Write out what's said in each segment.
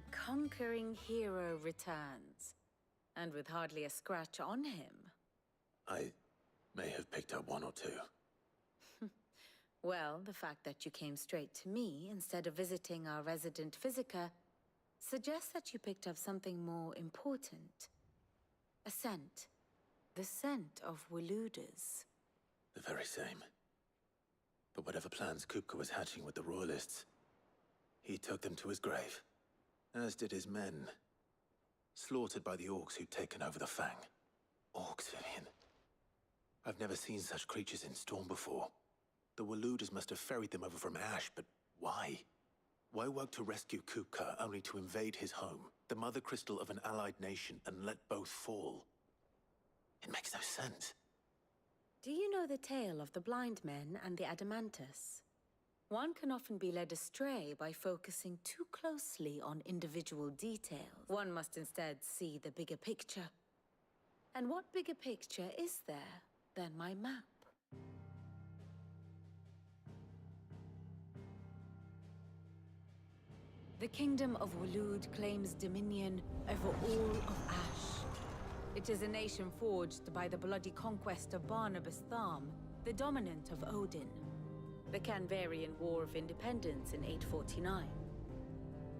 A conquering hero returns, and with hardly a scratch on him. I may have picked up one or two. Well, the fact that you came straight to me instead of visiting our resident physiker suggests that you picked up something more important. A scent. The scent of Waludas. The very same. But whatever plans Kupka was hatching with the Royalists, he took them to his grave. As did his men. Slaughtered by the orcs who'd taken over the Fang. Orcs, Vivian. I've never seen such creatures in Storm before. The Waludas must have ferried them over from Ash, but why? Why work to rescue Kupka only to invade his home, the mother crystal of an allied nation, and let both fall? It makes no sense. Do you know the tale of the blind men and the Adamantus? One can often be led astray by focusing too closely on individual details. One must instead see the bigger picture. And what bigger picture is there than my map? The Kingdom of Walud claims dominion over all of Ash. It is a nation forged by the bloody conquest of Barnabas Tharm, the dominant of Odin. The Canvarian War of Independence in 849.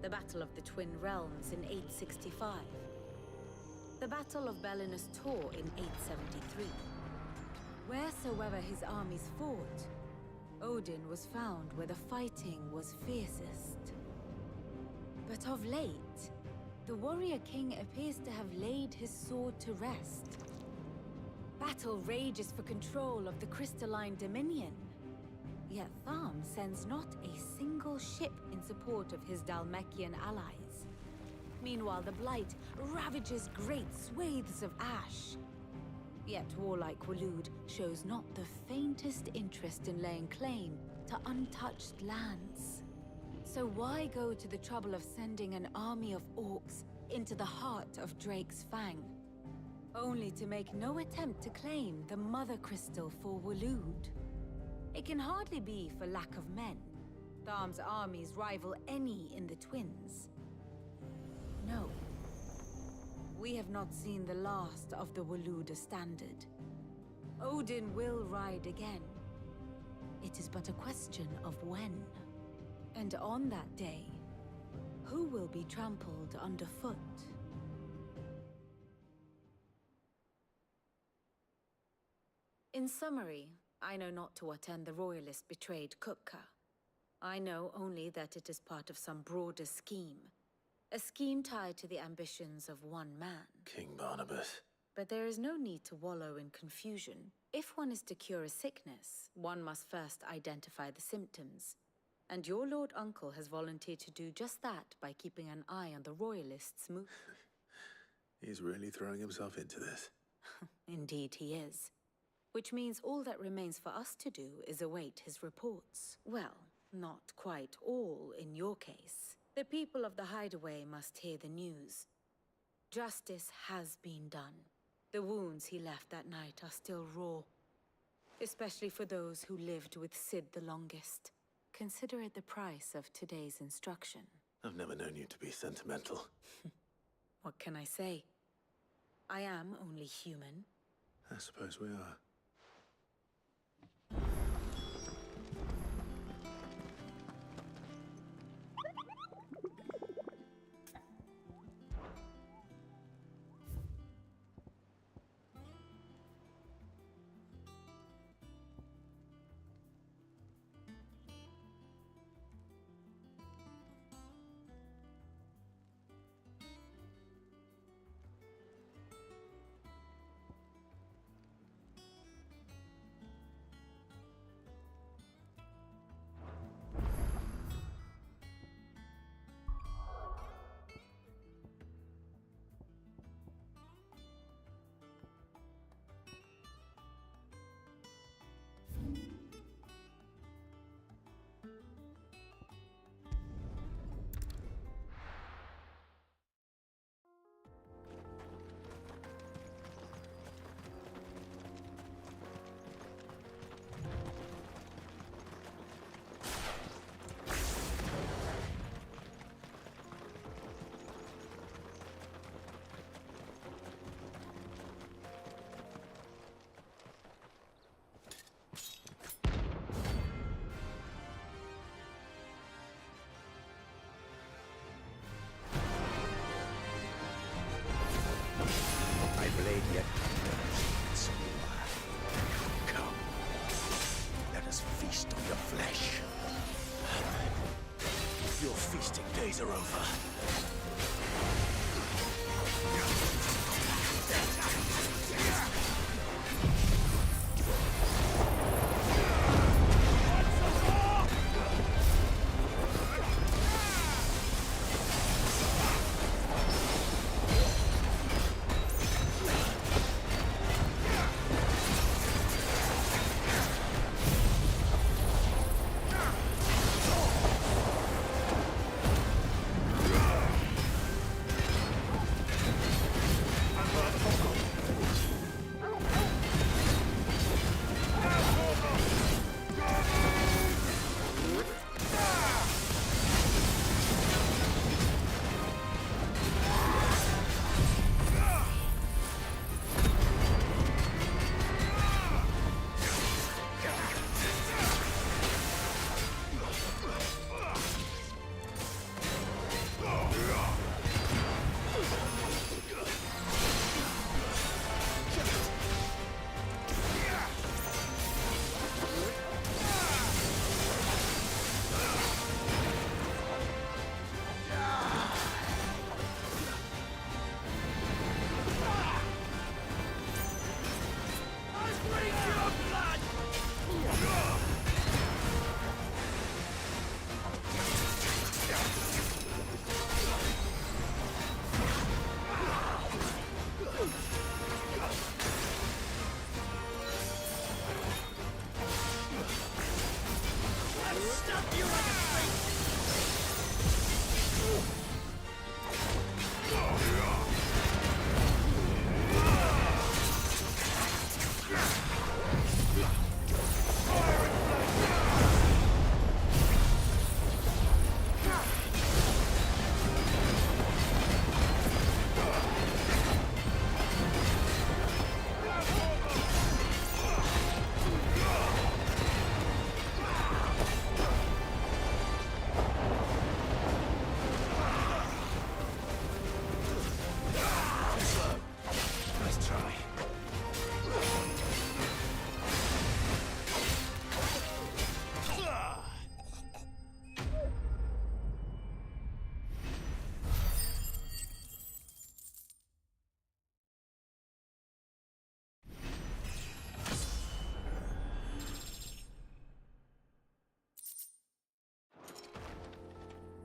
The Battle of the Twin Realms in 865. The Battle of Belinus Tor in 873. Wheresoever his armies fought, Odin was found where the fighting was fiercest. But of late, the warrior king appears to have laid his sword to rest. Battle rages for control of the crystalline dominion. Yet Tharm sends not a single ship in support of his Dhalmekian allies. Meanwhile, the Blight ravages great swathes of Ash. Yet warlike Walud shows not the faintest interest in laying claim to untouched lands. So why go to the trouble of sending an army of orcs into the heart of Drake's Fang, only to make no attempt to claim the Mother Crystal for Walud? It can hardly be for lack of men. Tharm's armies rival any in the Twins. No. We have not seen the last of the Waluda standard. Odin will ride again. It is but a question of when. And on that day, who will be trampled underfoot? In summary, I know not to what end the Royalists betrayed Kupka. I know only that it is part of some broader scheme. A scheme tied to the ambitions of one man. King Barnabas. But there is no need to wallow in confusion. If one is to cure a sickness, one must first identify the symptoms. And your Lord Uncle has volunteered to do just that by keeping an eye on the Royalists' move. He's really throwing himself into this. Indeed he is. Which means all that remains for us to do is await his reports. Well, not quite all in your case. The people of the Hideaway must hear the news. Justice has been done. The wounds he left that night are still raw. Especially for those who lived with Sid the longest. Consider it the price of today's instruction. I've never known you to be sentimental. What can I say? I am only human. I suppose we are. flesh. Your feasting days are over.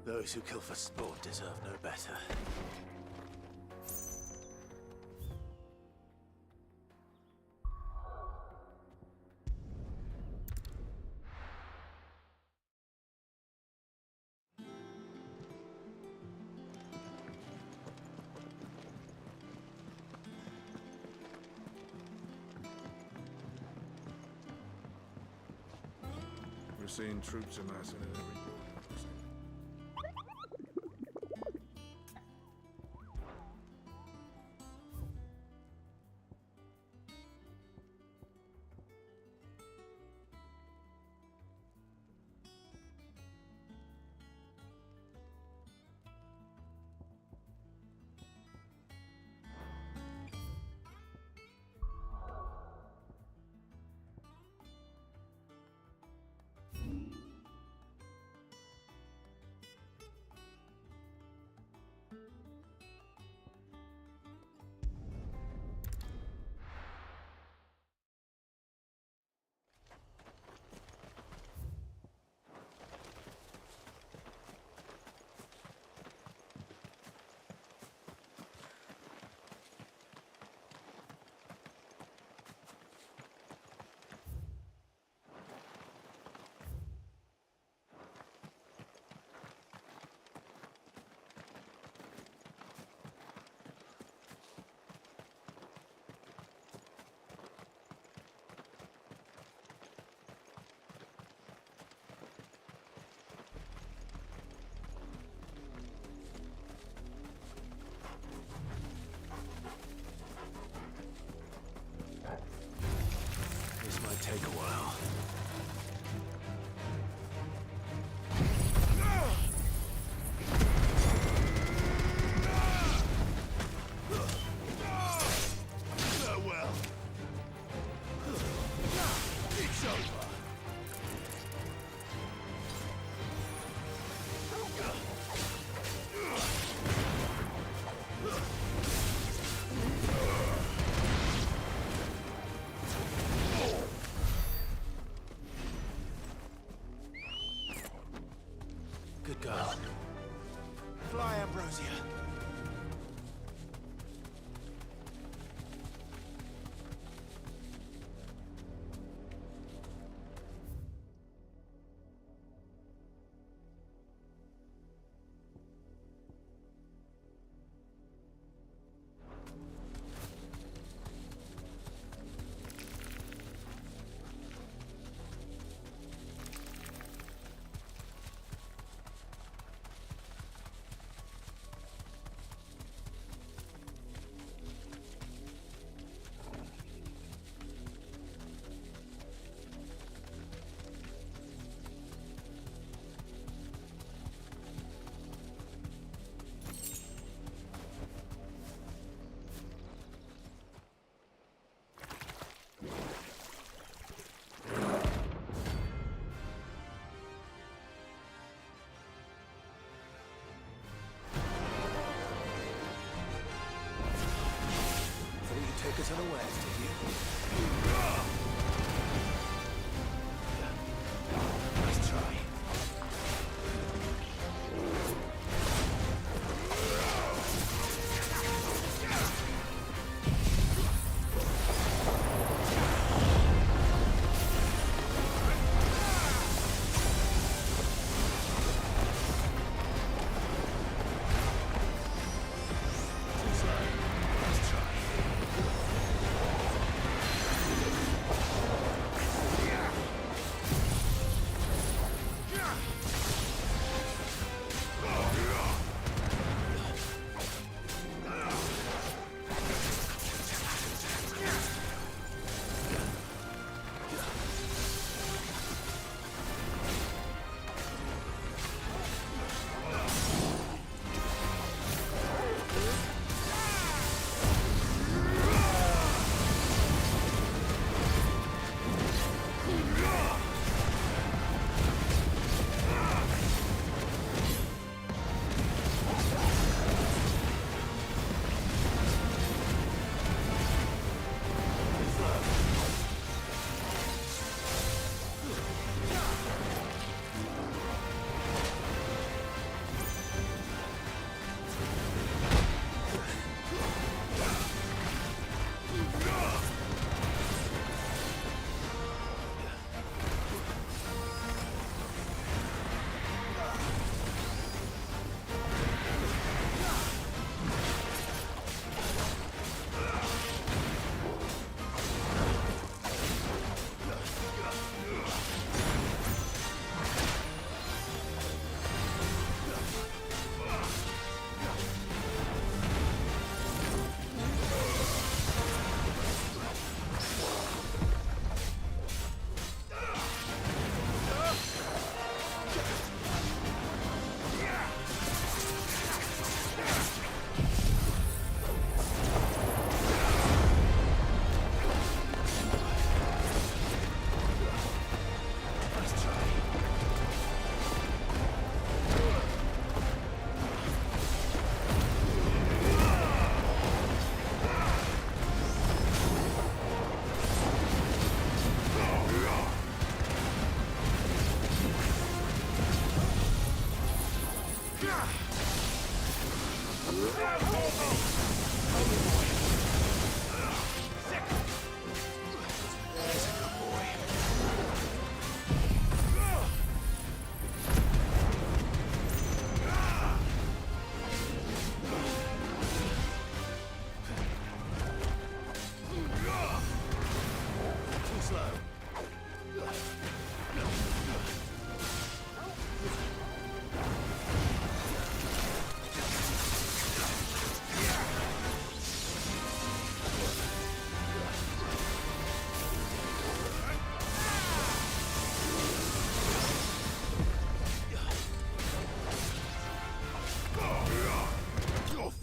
Those who kill for sport deserve no better. We're seeing troops amassing in every building. Good girl. Fly, Ambrosia. Take us unawares, did you? Nice try.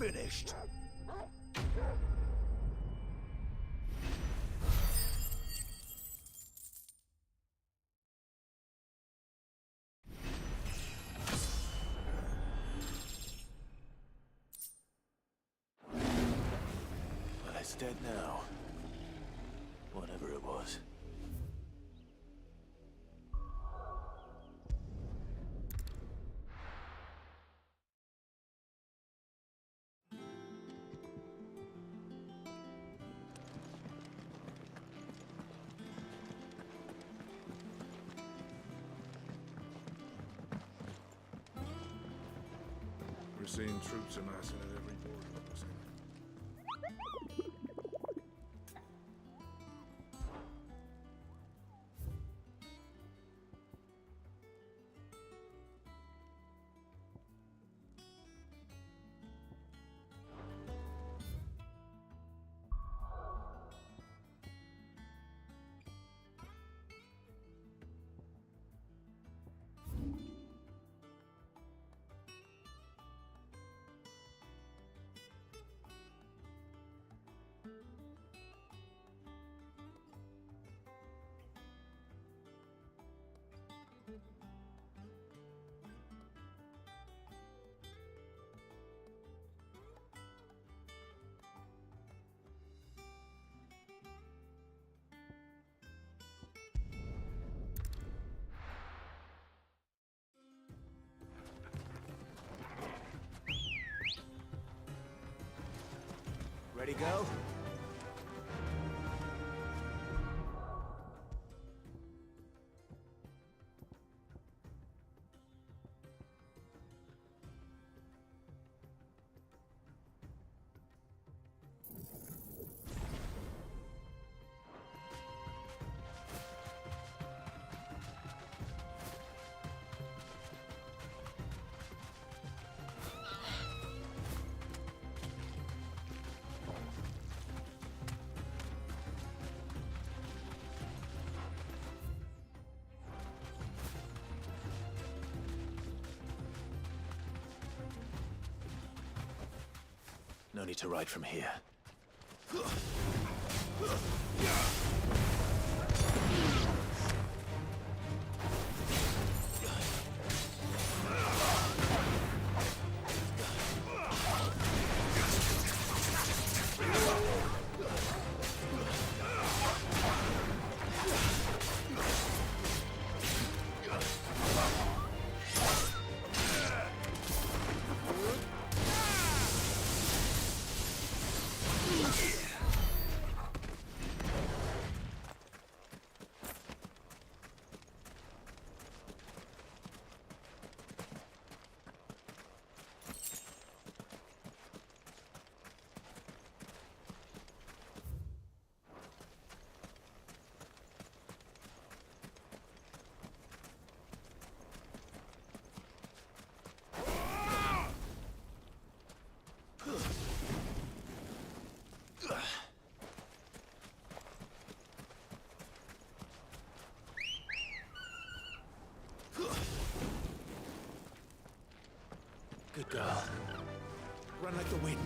finished. But it's dead now. Whatever it was. Ever seen troops amassing at every border? Ready, go? No need to ride from here. Good girl. Run like the wind.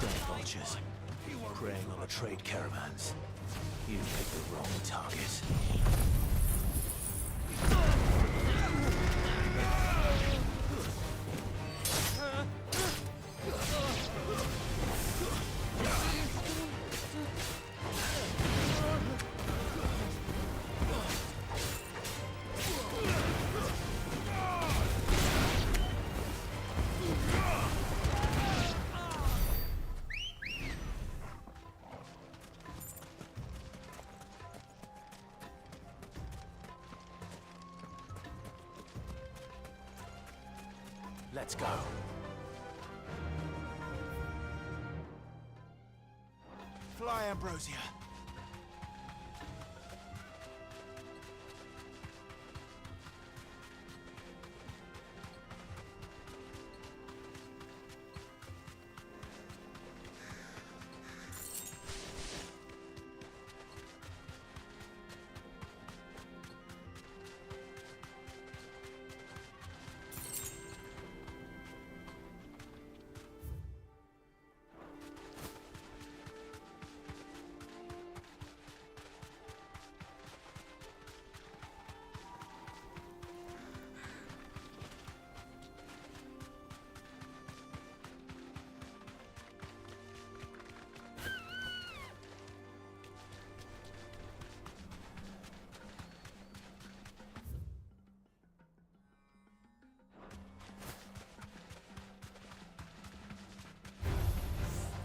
Grain vultures. Preying on the trade caravans. You picked the wrong target. Let's go. Fly, Ambrosia.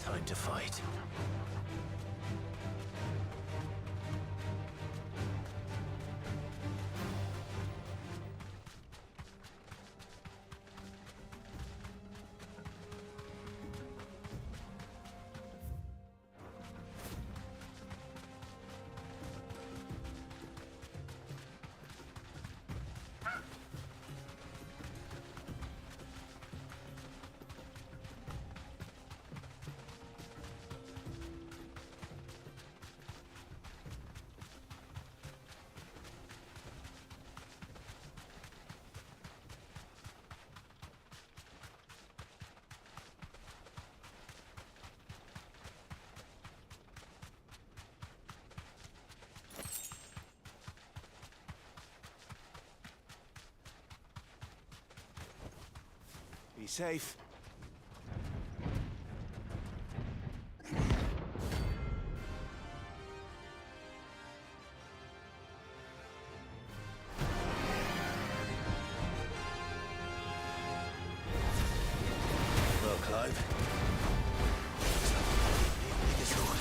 Time to fight. Be safe. Well, Clive. Take this one.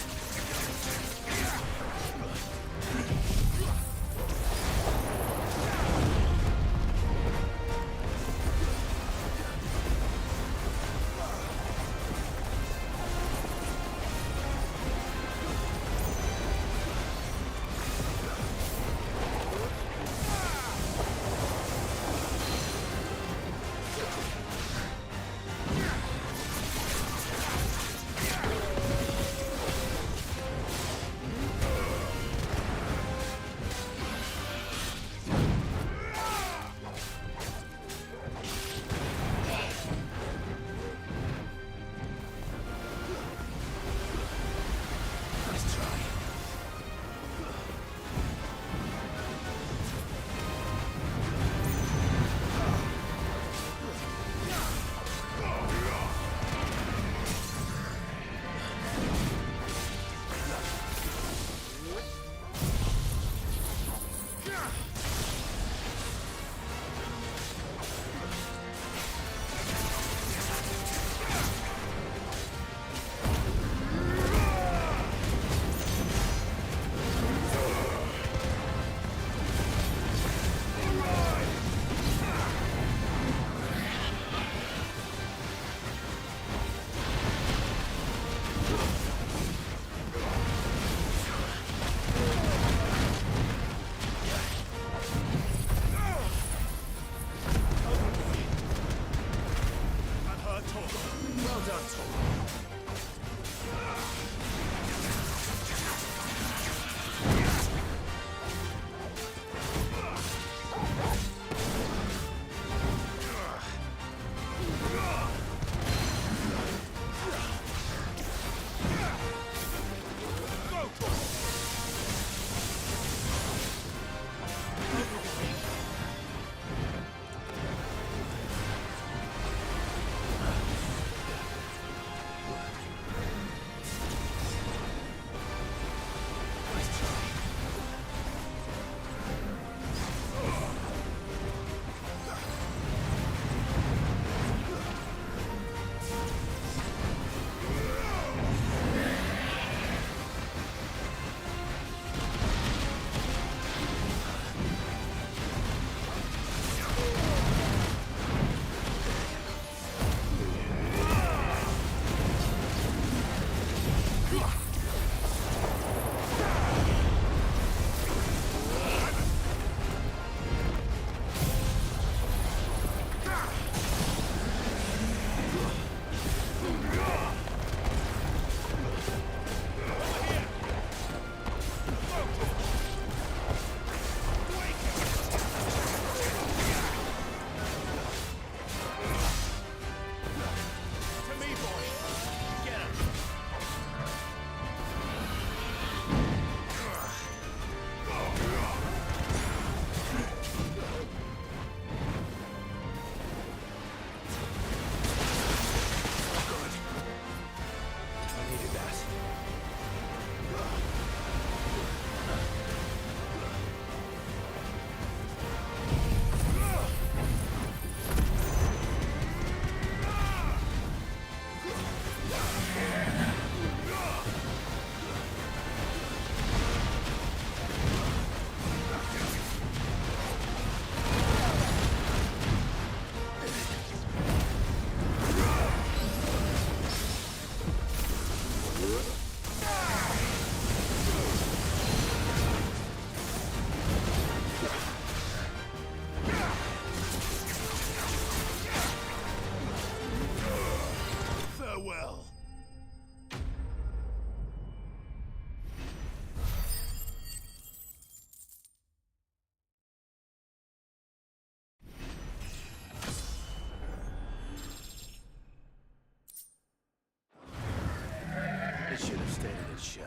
It should have stayed in its shell.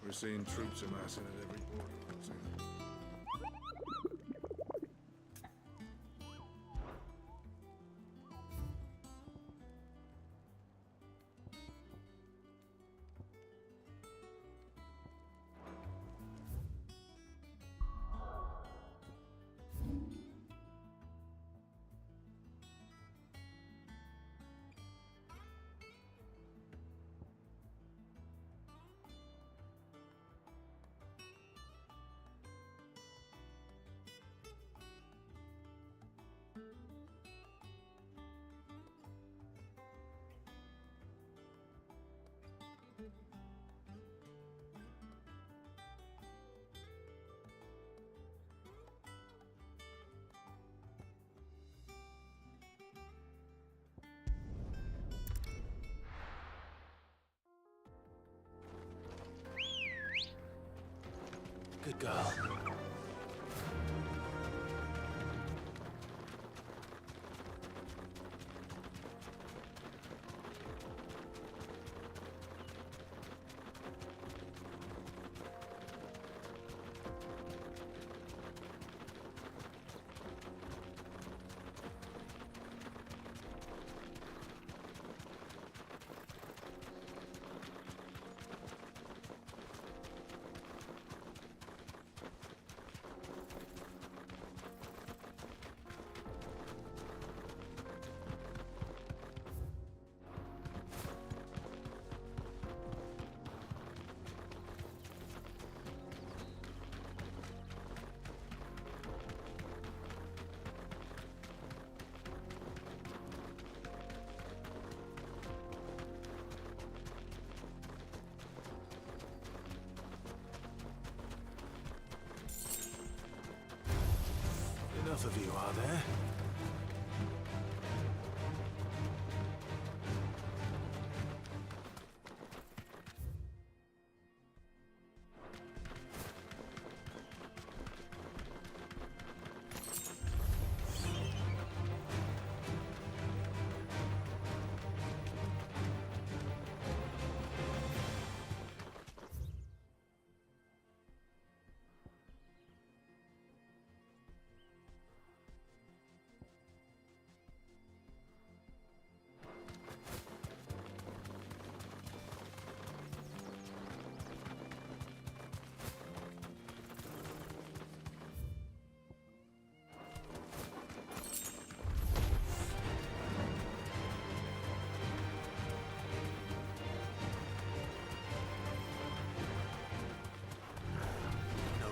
We're seeing troops amassing at every border crossing. Good girl. Enough of you, are there?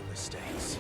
Mistakes.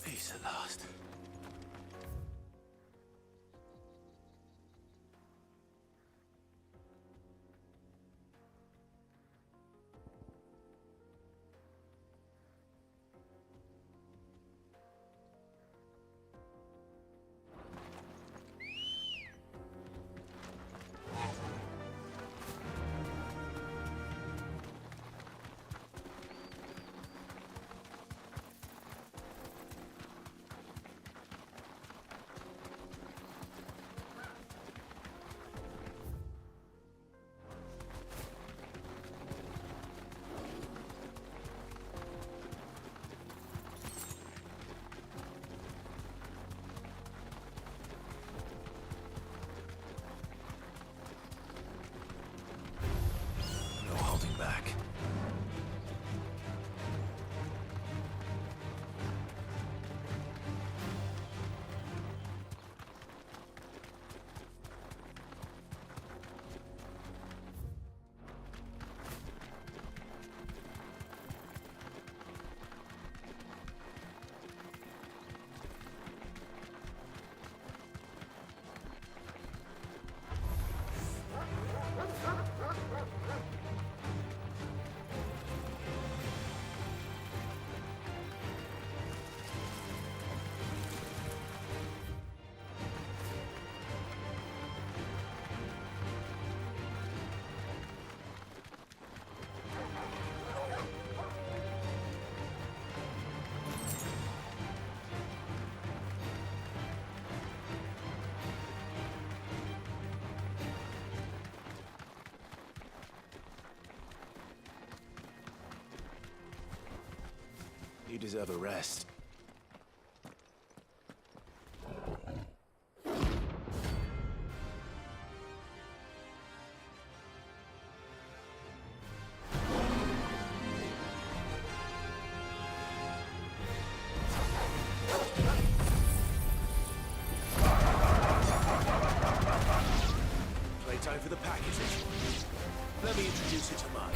Peace at last. No holding back. You deserve a rest. Playtime for the package. Let me introduce you to mine.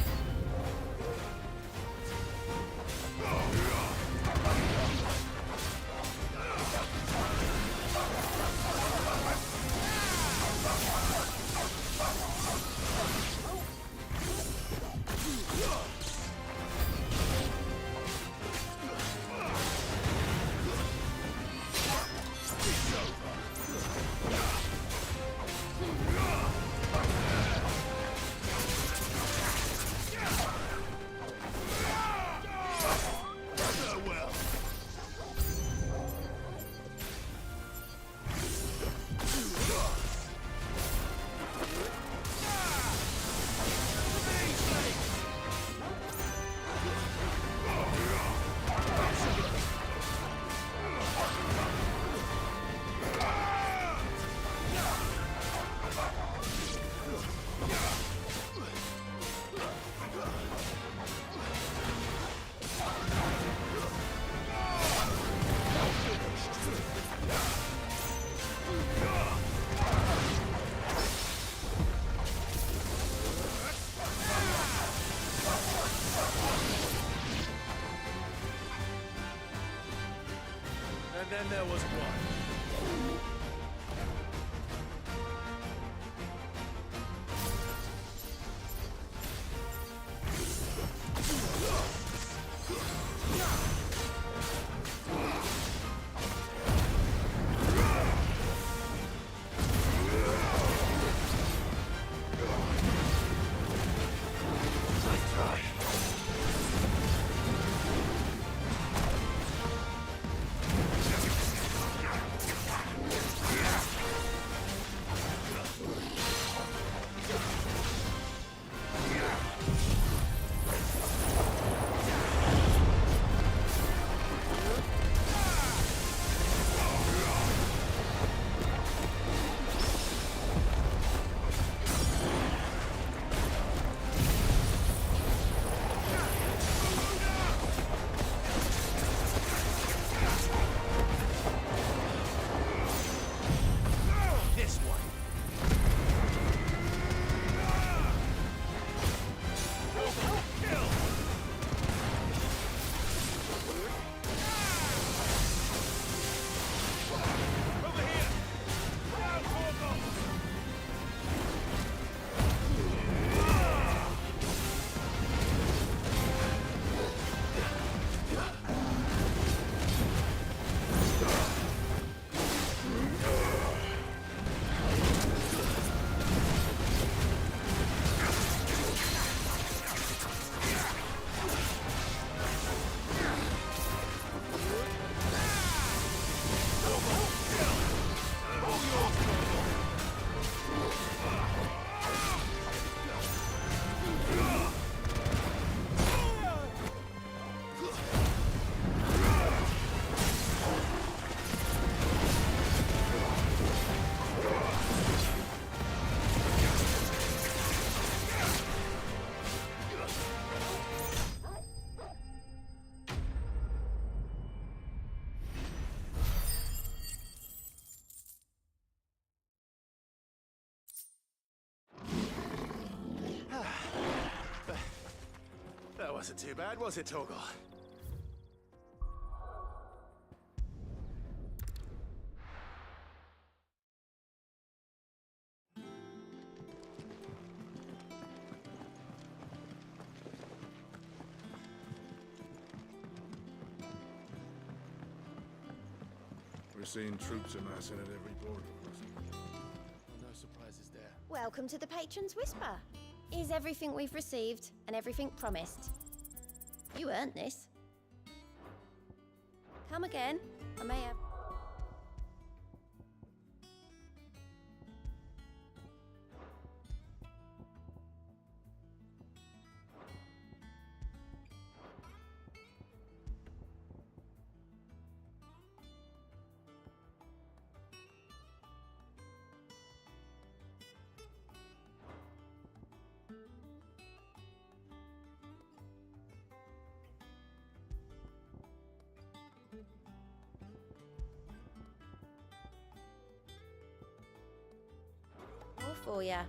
And then there was one. wasn't too bad, was it, Torgal? We're seeing troops amassing at every border crossing. No surprises there. Welcome to the Patron's Whisper. Is everything we've received and everything promised? You earned this. Come again. I may have... All for ya.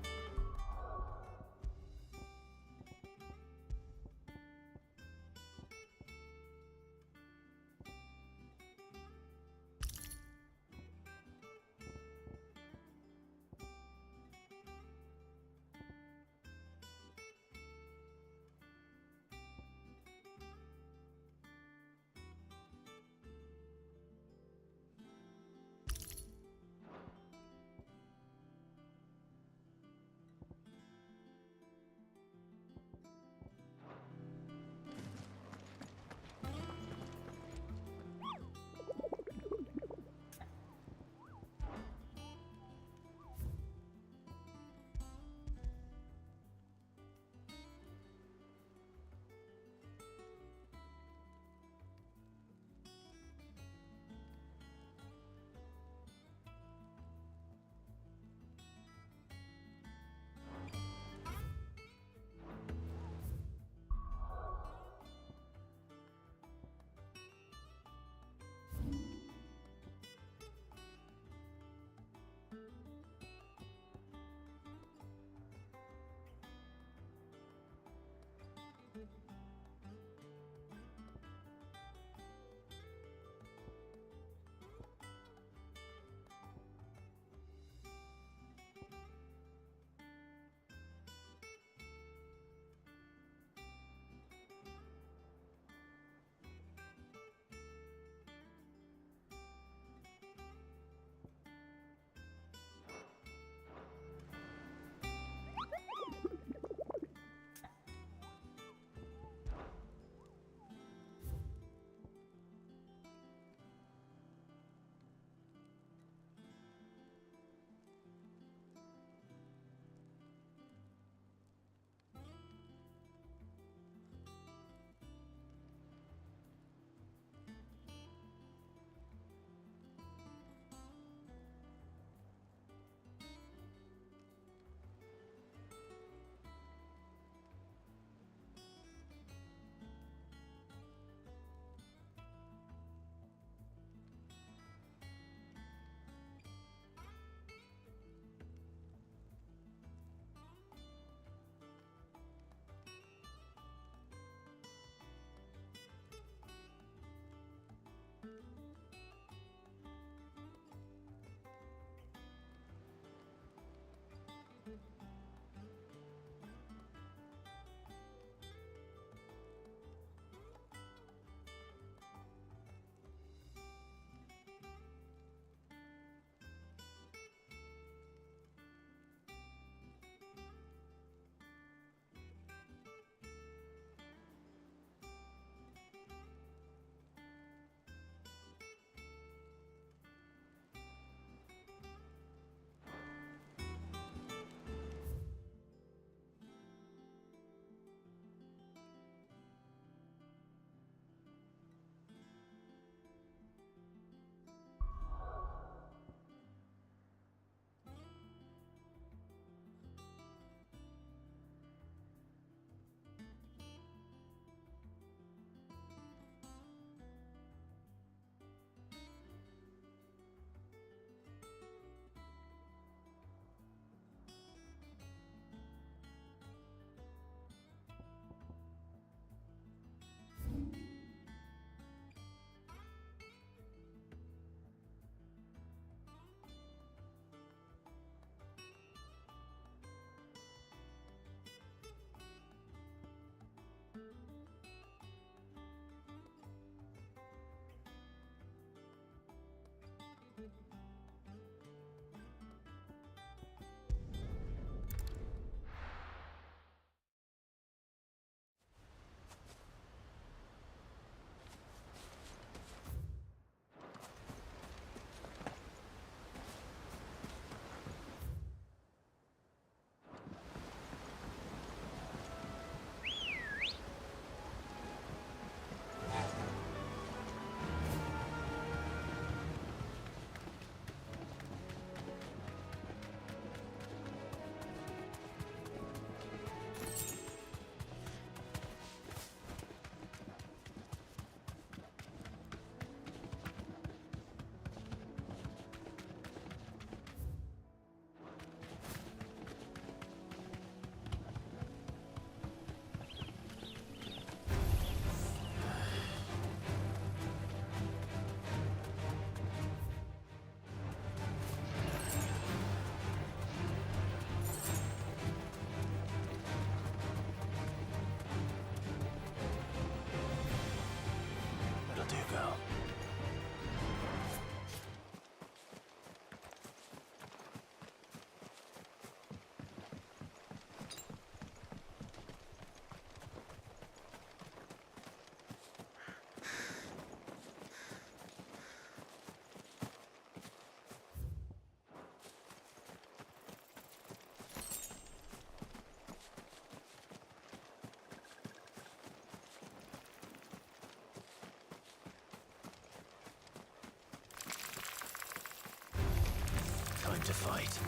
to fight.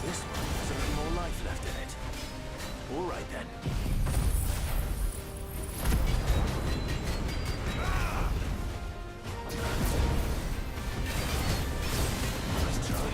This one has a little more life left in it. All right then. Let's try.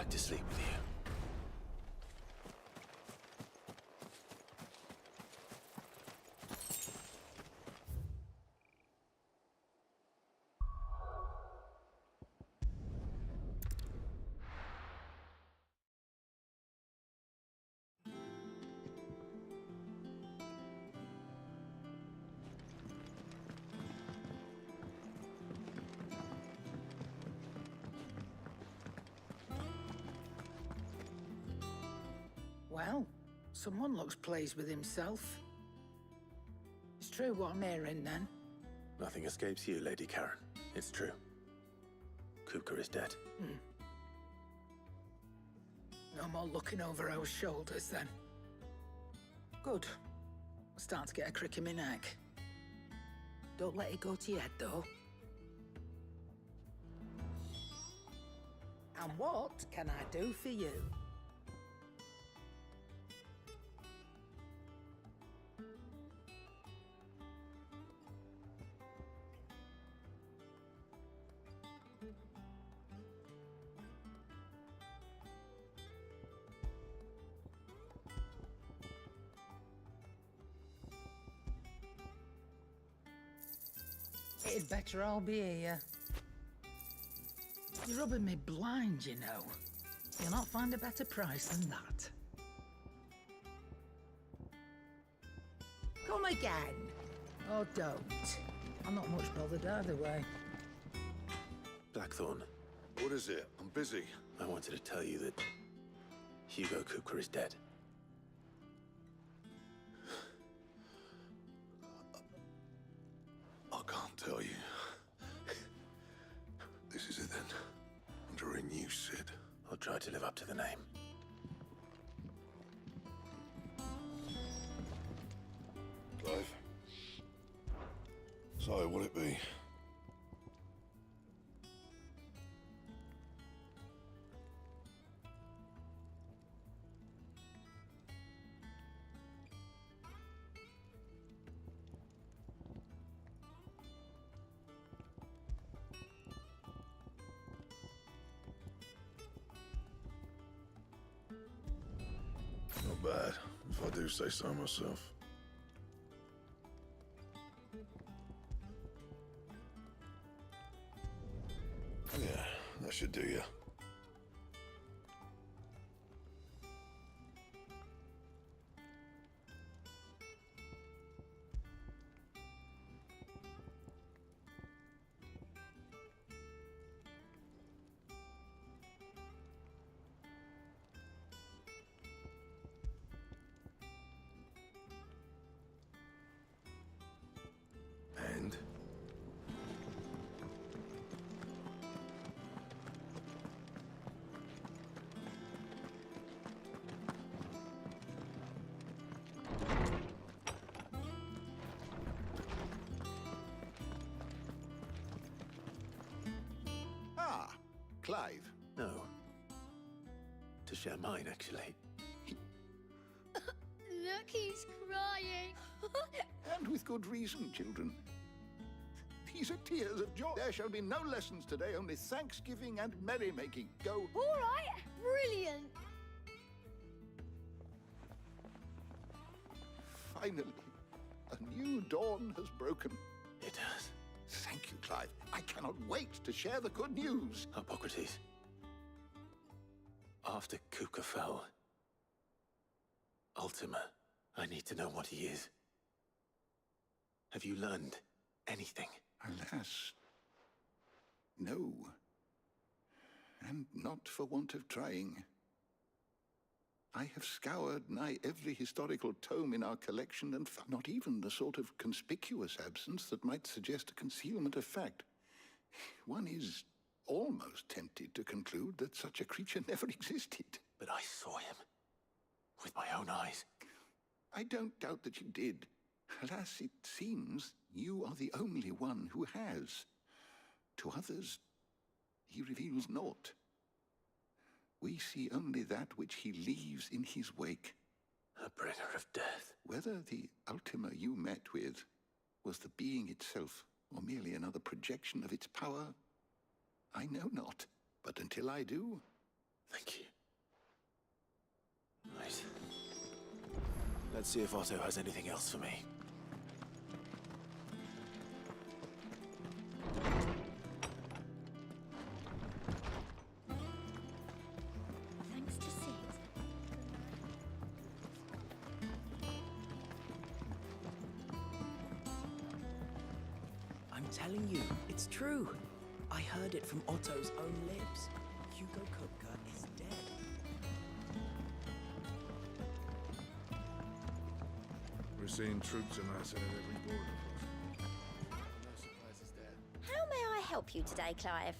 back to sleep with you. Well, someone looks pleased with himself. It's true what I'm hearing, then. Nothing escapes you, Lady Karen. It's true. Kupka is dead. No more looking over our shoulders, then. Good. I'm starting to get a crick in my neck. Don't let it go to your head, though. And what can I do for you? It'd better all be here. You're rubbing me blind, you know. You'll not find a better price than that. Come again. Or don't. I'm not much bothered either way. Blackthorn, What is it? I'm busy. I wanted to tell you that Hugo Kupka is dead. I can't tell you. This is it then. Under a new Sid. I'll try to live up to the name. Clive. So, what'll it be? Not bad, if I do say so myself. Yeah, that should do you. And? Ah, Clive. No. To share mine, actually. Look, he's crying. And with good reason, children. These are tears of joy. There shall be no lessons today, only thanksgiving and merrymaking. Go. All right, brilliant. Finally, a new dawn has broken. It has. Thank you, Clive. I cannot wait to share the good news. Hippocrates. After Kupka fell, Ultima, I need to know what he is. Have you learned anything? Alas, no. And not for want of trying. I have scoured nigh every historical tome in our collection and found not even the sort of conspicuous absence that might suggest a concealment of fact. One is almost tempted to conclude that such a creature never existed. But I saw him. With my own eyes. I don't doubt that you did. Alas, it seems you are the only one who has. To others, he reveals naught. We see only that which he leaves in his wake. A bringer of death. Whether the Ultima you met with was the being itself, or merely another projection of its power, I know not. But until I do, Thank you. Right. Let's see if Otto has anything else for me. Thanks to Sid. I'm telling you, it's true. I heard it from Otto's own lips. Hugo Kupka is dead. We're seeing troops amassing at every border crossing. No surprises there. How may I help you today, Clive?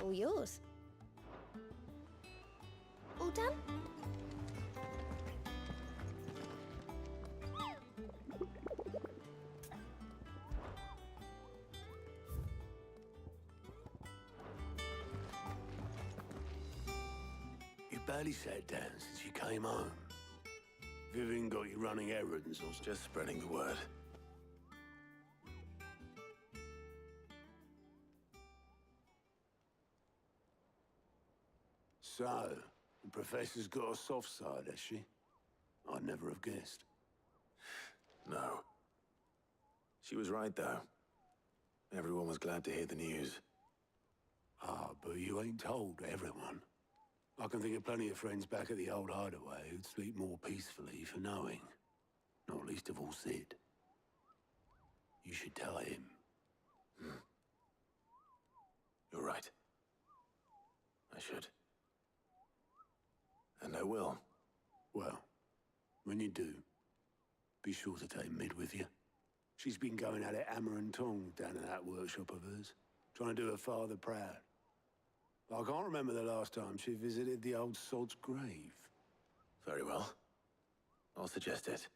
All yours. All done? You barely sat down since you came home. Vivian got you running errands or something. Just spreading the word. So, the Professor's got a soft side, has she? I'd never have guessed. No. She was right, though. Everyone was glad to hear the news. Ah, but you ain't told everyone. I can think of plenty of friends back at the old hideaway who'd sleep more peacefully for knowing. Not least of all Sid. You should tell him. You're right. I should. And I will. Well, when you do, be sure to take Mid with you. She's been going at it hammer and tongs down in that workshop of hers, trying to do her father proud. I can't remember the last time she visited the old sod's grave. Very well. I'll suggest it.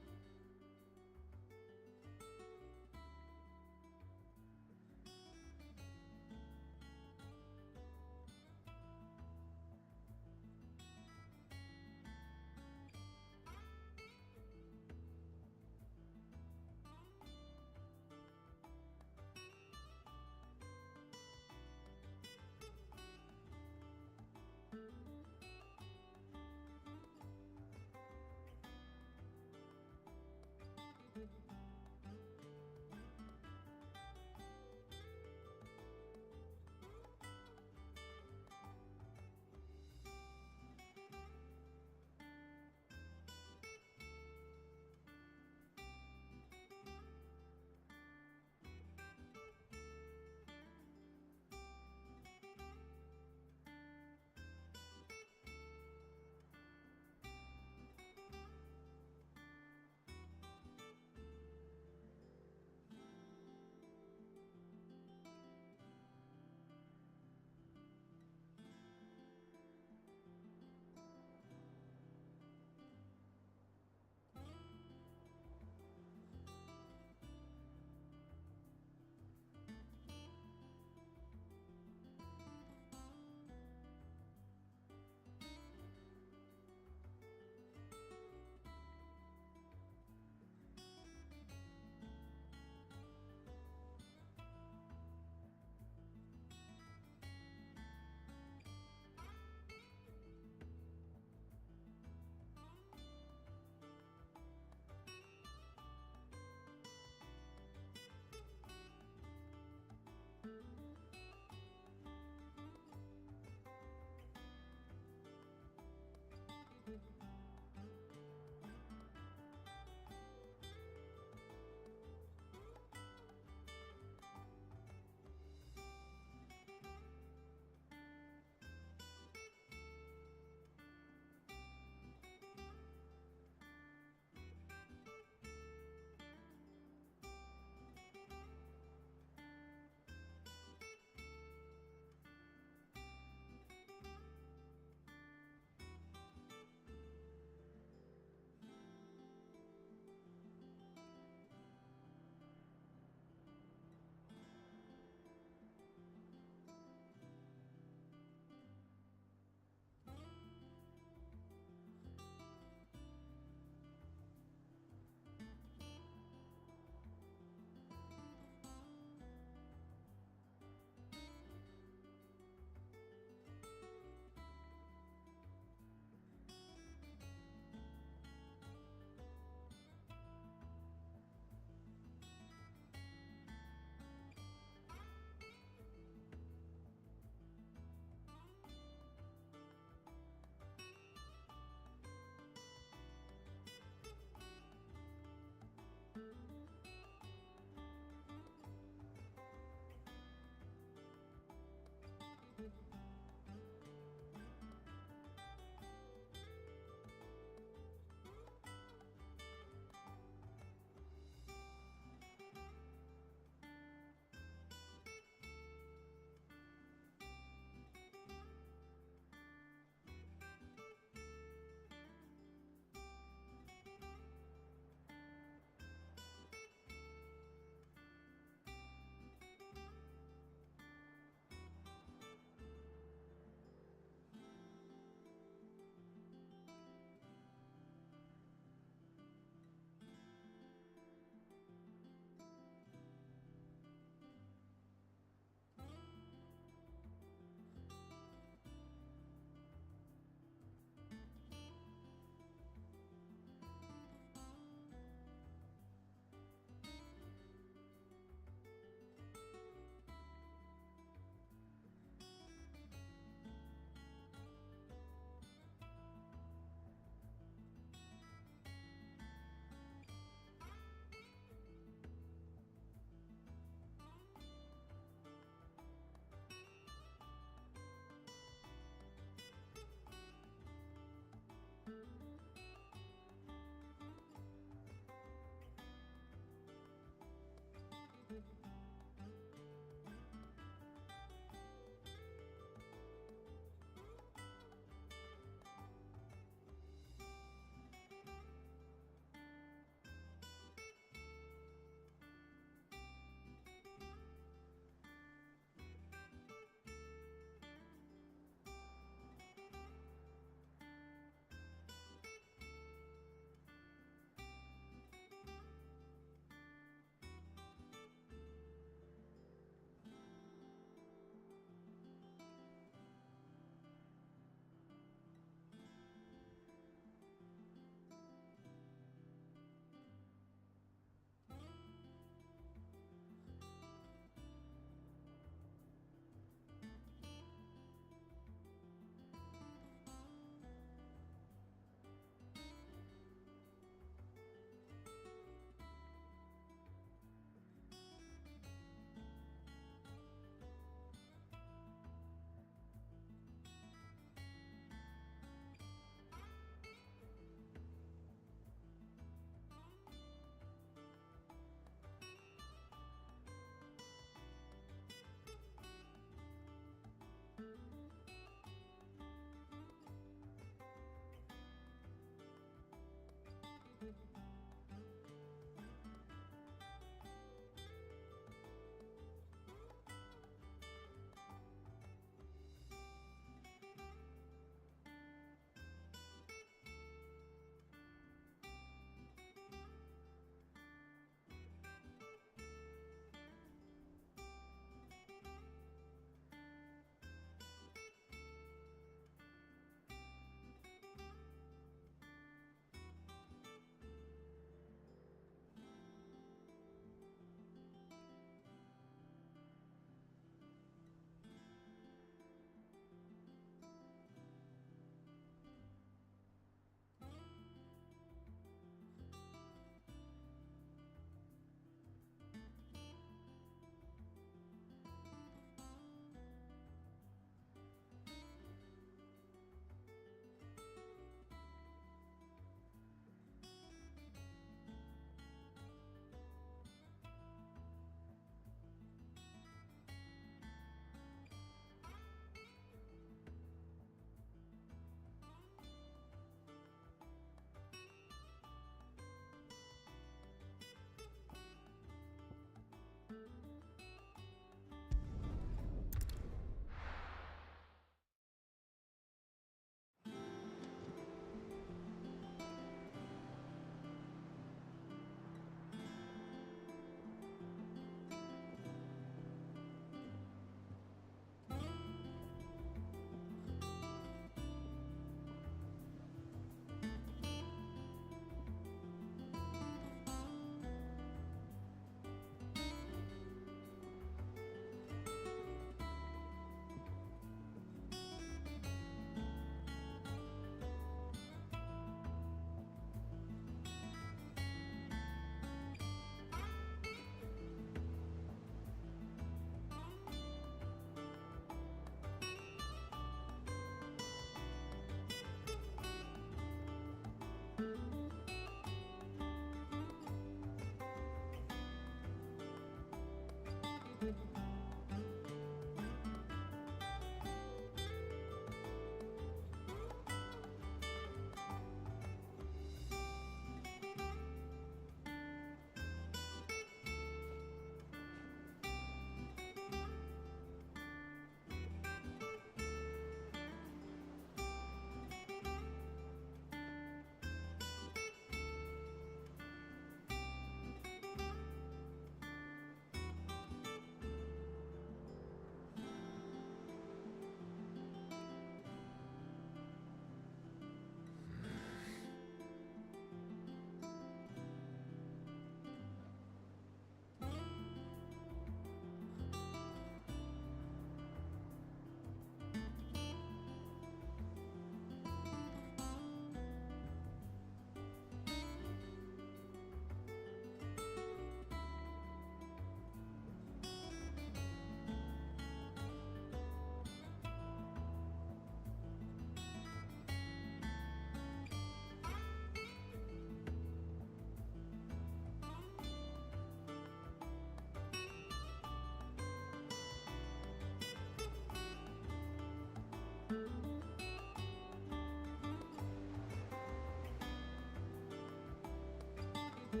I'm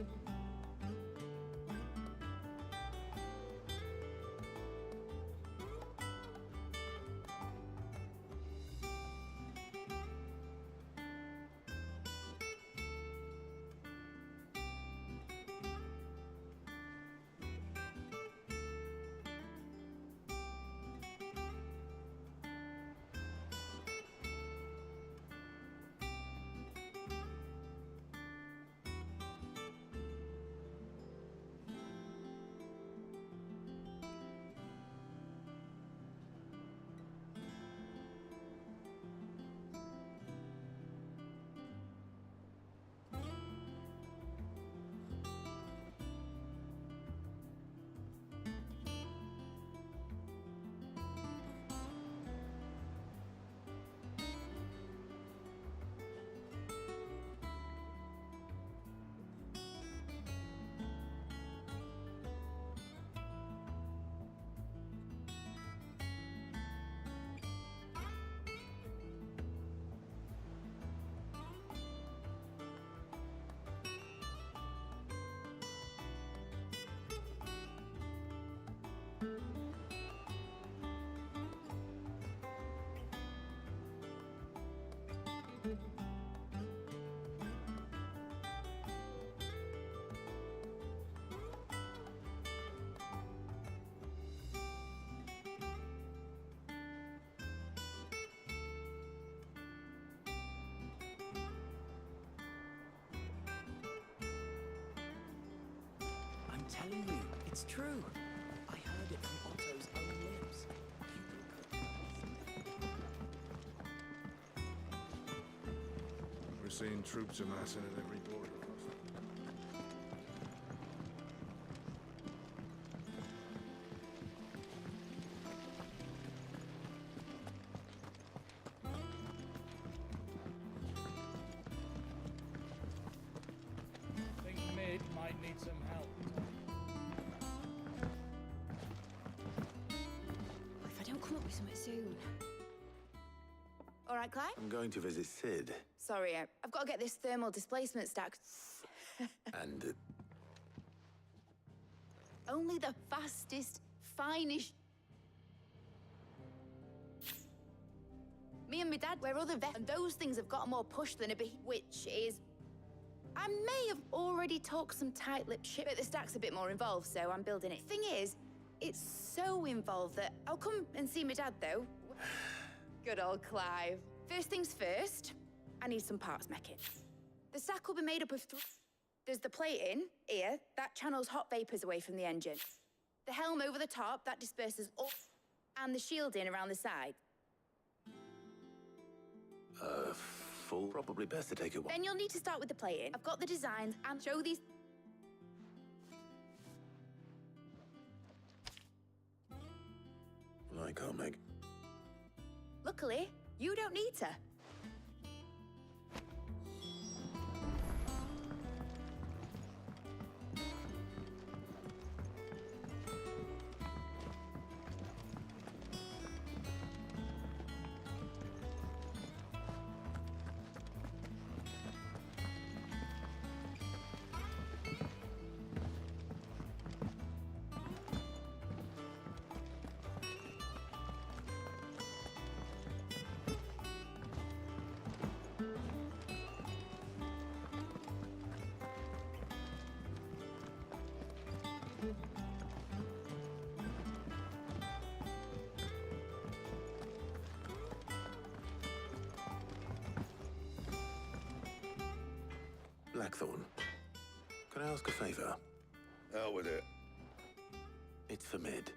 telling you, it's true. I heard it from Otto's own lips. We're seeing troops amassing at every border crossing. Think Mid might need some help. If I don't come up with something soon. All right, Clive? I'm going to visit Sid. Sorry, I've got to get this thermal displacement stack. And Only the fastest, finest. Me and my dad, we're other vets, and those things have got more push than a bee, which is. I may have already talked some tight-lipped shit, but the stack's a bit more involved, so I'm building it. Thing is, it's so involved that I'll come and see my dad, though. Good old Clive. First things first, I need some parts mecking. The stack will be made up of There's the plating, here, that channels hot vapors away from the engine. The helm over the top, that disperses all, and the shielding around the side. full. Probably best to take it one. Then you'll need to start with the plating. I've got the designs and show these. I can't make. Luckily, you don't need to. Blackthorn, can I ask a favor? Out with it. It's for Mid.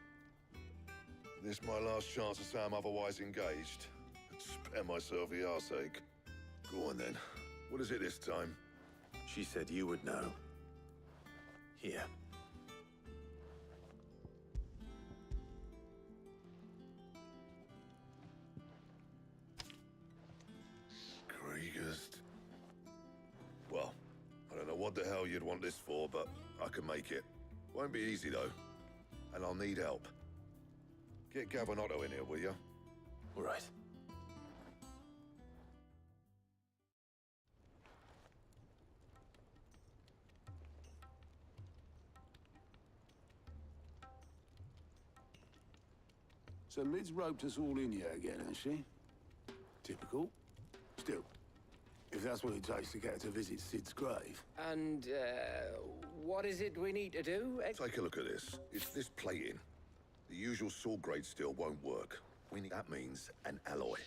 This my last chance to say I'm otherwise engaged. Spare myself the arseache. Go on then. What is it this time? She said you would know. Here. Kriegers. Well, I don't know what the hell you'd want this for, but I can make it. Won't be easy, though. And I'll need help. Get Gavin Otto in here, will you? All right. So Mid's roped us all in here again, has she? Typical. Still, if that's what it takes to get her to visit Sid's grave. And, what is it we need to do? Take a look at this. It's this plating. The usual sword grade steel won't work. That means an alloy.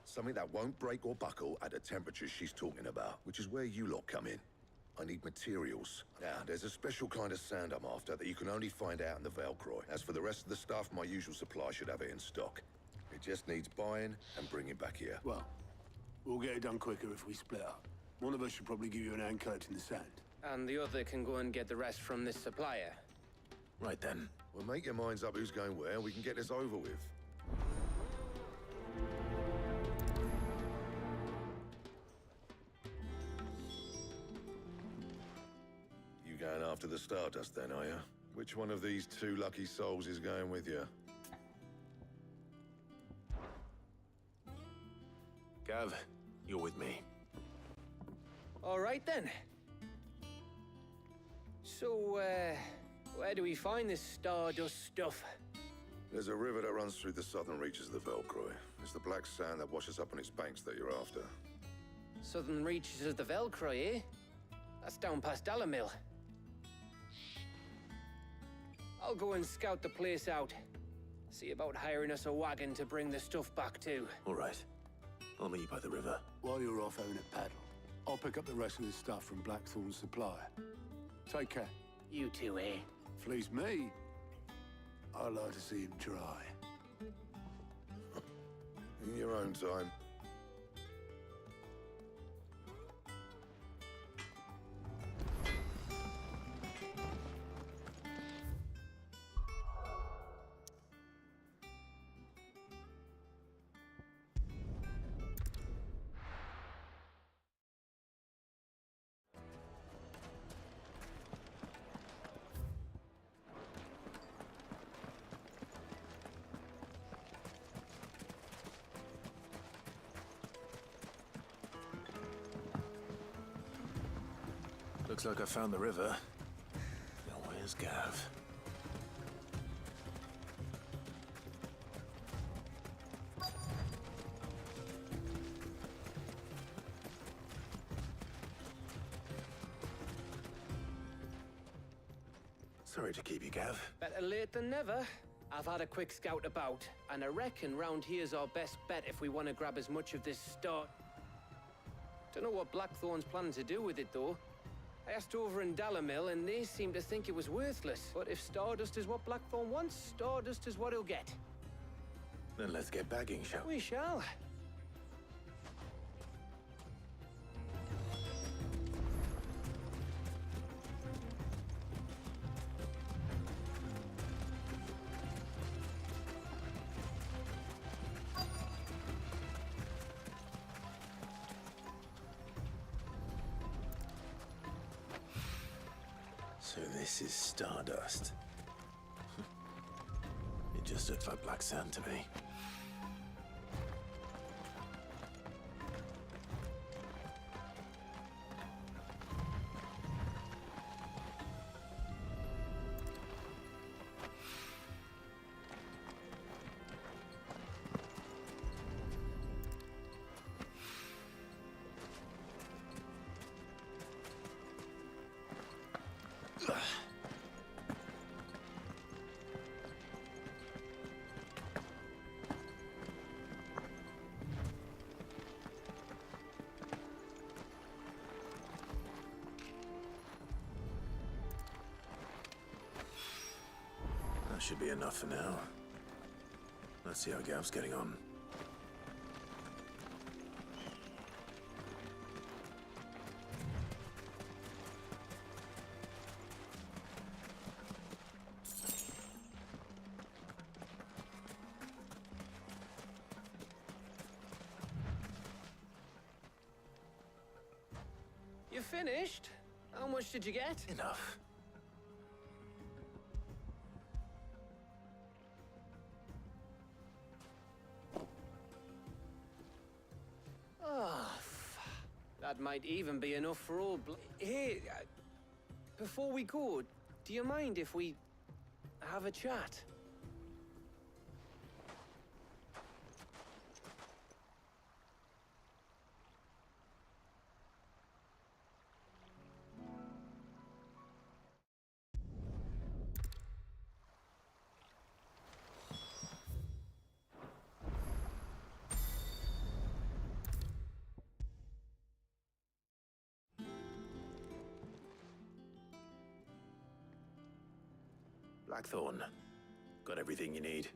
Something that won't break or buckle at the temperatures she's talking about, which is where you lot come in. I need materials. Now, there's a special kind of sand I'm after that you can only find out in the Velcroy. As for the rest of the stuff, my usual supply should have it in stock. It just needs buying and bringing back here. Well, we'll get it done quicker if we split up. One of us should probably give you an hand collecting the sand. And the other can go and get the rest from this supplier. Right then. Well, make your minds up who's going where, and we can get this over with. You going after the Stardust then, are you? Which one of these two lucky souls is going with you? Gav, you're with me. All right, then. So, where do we find this Stardust stuff? There's a river that runs through the southern reaches of the Velcroy. It's the black sand that washes up on its banks that you're after. Southern reaches of the Velcroy, eh? That's down past Dalamil. I'll go and scout the place out. See about hiring us a wagon to bring the stuff back to. All right. I'll meet you by the river. While you're off having a paddle, I'll pick up the rest of the stuff from Blackthorn's supplier. Take care. You too, eh? Fleece me. I like to see him try. In your own time. Looks like I found the river. Now where's Gav? Sorry to keep you, Gav. Better late than never. I've had a quick scout about, and I reckon round here's our best bet if we want to grab as much of this start. Don't know what Blackthorn's planning to do with it, though. I asked over in Dalamil, and they seem to think it was worthless. But if Stardust is what Blackthorn wants, Stardust is what he'll get. Then let's get bagging, shall we? We shall. So this is Stardust. It just looks like black sand to me. That should be enough for now. Let's see how Gav's getting on. You finished? How much did you get? Enough. That might even be enough for all Hey, before we go, do you mind if we have a chat? Blackthorn, got everything you need?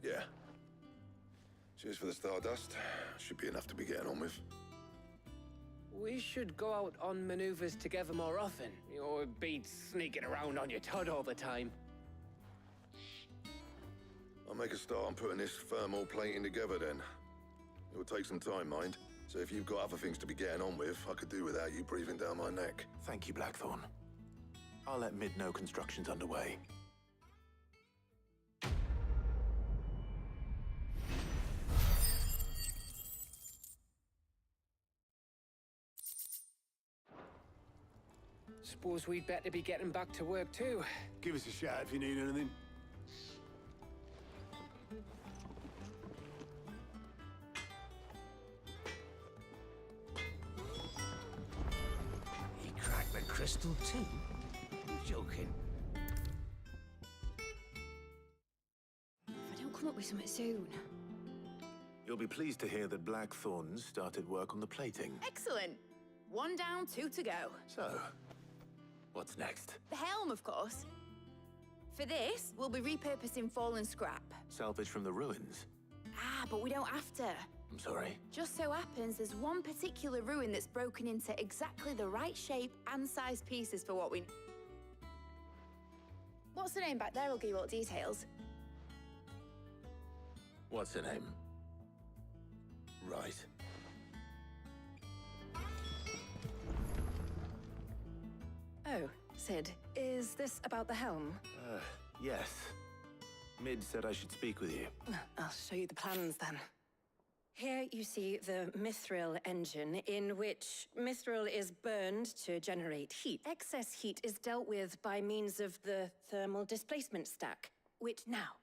Yeah. Cheers for the Stardust. Should be enough to be getting on with. We should go out on maneuvers together more often. You know, it beats sneaking around on your Todd all the time. I'll make a start on putting this thermal plating together then. It will take some time, mind. So if you've got other things to be getting on with, I could do without you breathing down my neck. Thank you, Blackthorn. I'll let Mid know construction's underway. Suppose we'd better be getting back to work too. Give us a shout if you need anything. He cracked the crystal too? You're joking. If I don't come up with something soon. You'll be pleased to hear that Blackthorn started work on the plating. Excellent. 1 down, 2 to go. So, what's next? The helm, of course. For this, we'll be repurposing fallen scrap. Salvage from the ruins? Ah, but we don't have to. I'm sorry? Just so happens there's one particular ruin that's broken into exactly the right shape and size pieces for what we... What's the name back there? I'll give you all the details. What's her name? Right. Oh, Sid, is this about the helm? Yes. Mid said I should speak with you. I'll show you the plans then. Here you see the mithril engine, in which mithril is burned to generate heat. Excess heat is dealt with by means of the thermal displacement stack, which now,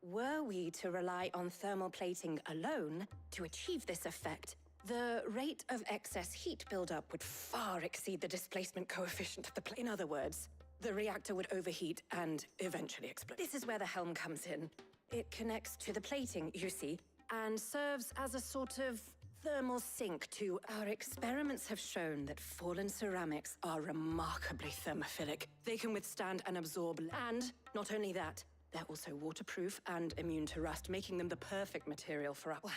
were we to rely on thermal plating alone to achieve this effect, the rate of excess heat buildup would far exceed the displacement coefficient of the plate. In other words, the reactor would overheat and eventually explode. This is where the helm comes in. It connects to the plating, you see, and serves as a sort of thermal sink to... Our experiments have shown that fallen ceramics are remarkably thermophilic. They can withstand and absorb, and not only that, they're also waterproof and immune to rust, making them the perfect material for our... Why?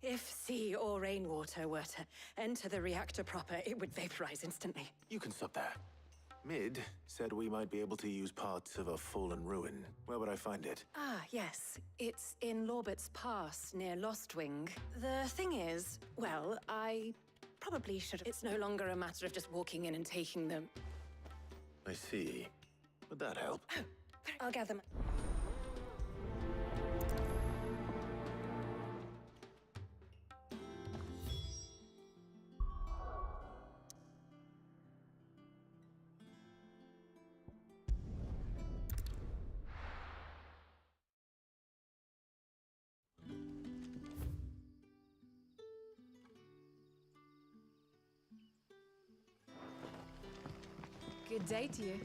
If sea or rainwater were to enter the reactor proper, it would vaporize instantly. You can stop there. Mid said we might be able to use parts of a fallen ruin. Where would I find it? Ah, yes. It's in Lorbert's Pass, near Lostwing. The thing is, well, I probably should... It's no longer a matter of just walking in and taking them. I see. Would that help? Oh, I'll gather... Good day to you.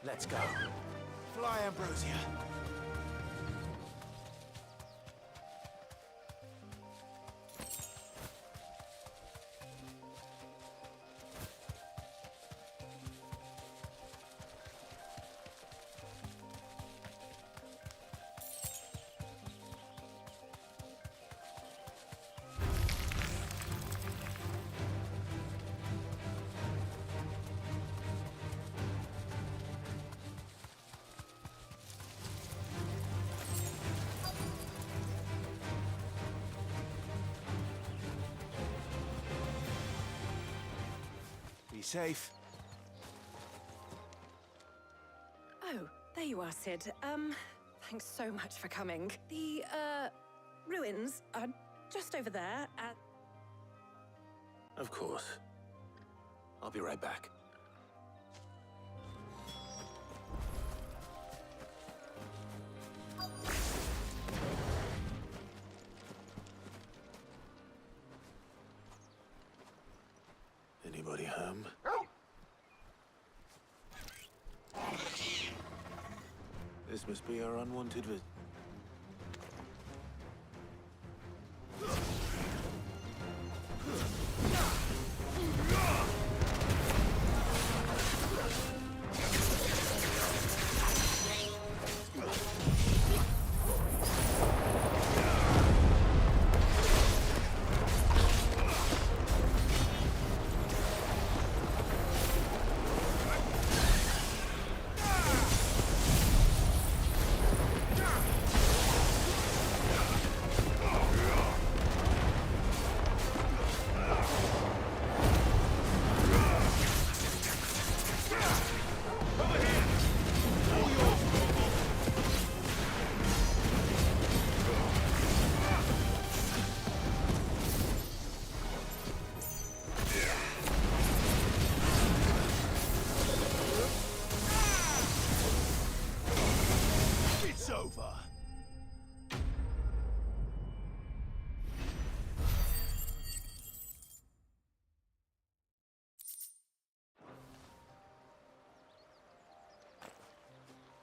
Let's go. Fly, Ambrosia. safe. Oh, there you are, Sid. Thanks so much for coming. The, ruins are just over there at... Of course. I'll be right back. Anybody home? This must be our unwanted visit.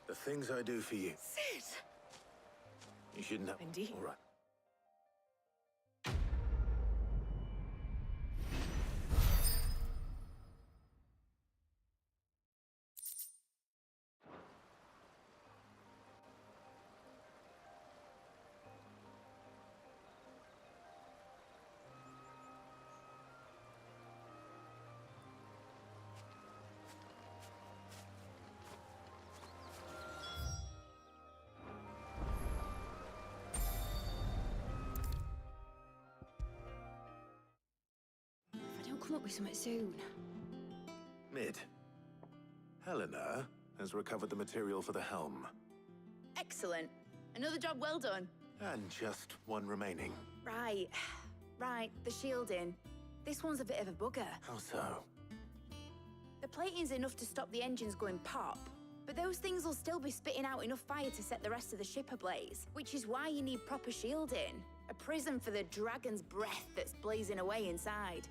The things I do for you. Sid! You shouldn't have... Indeed. All right. Come up with something soon. Mid. Helena has recovered the material for the helm. Excellent. Another job well done. And just one remaining. Right. Right, the shielding. This one's a bit of a bugger. How so? The plating's enough to stop the engines going pop, but those things will still be spitting out enough fire to set the rest of the ship ablaze, which is why you need proper shielding. A prison for the dragon's breath that's blazing away inside.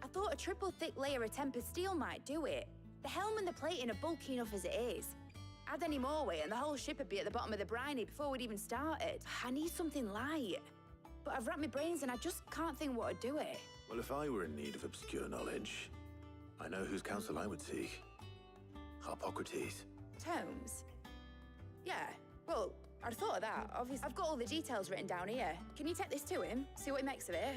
I thought a triple thick layer of tempered steel might do it. The helm and the plating are bulky enough as it is. Add any more weight and the whole ship would be at the bottom of the briny before we'd even started. I need something light. But I've racked my brains and I just can't think what would do it. Well, if I were in need of obscure knowledge, I know whose counsel I would seek. Harpocrates. Tomes? Yeah, well, I'd thought of that. Obviously, I've got all the details written down here. Can you take this to him? See what he makes of it?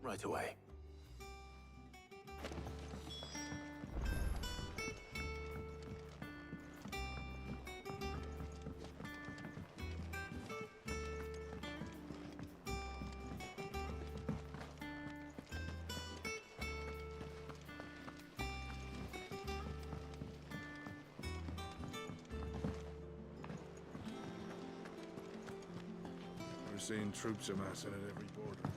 Right away. We're seeing troops amassing at every border crossing.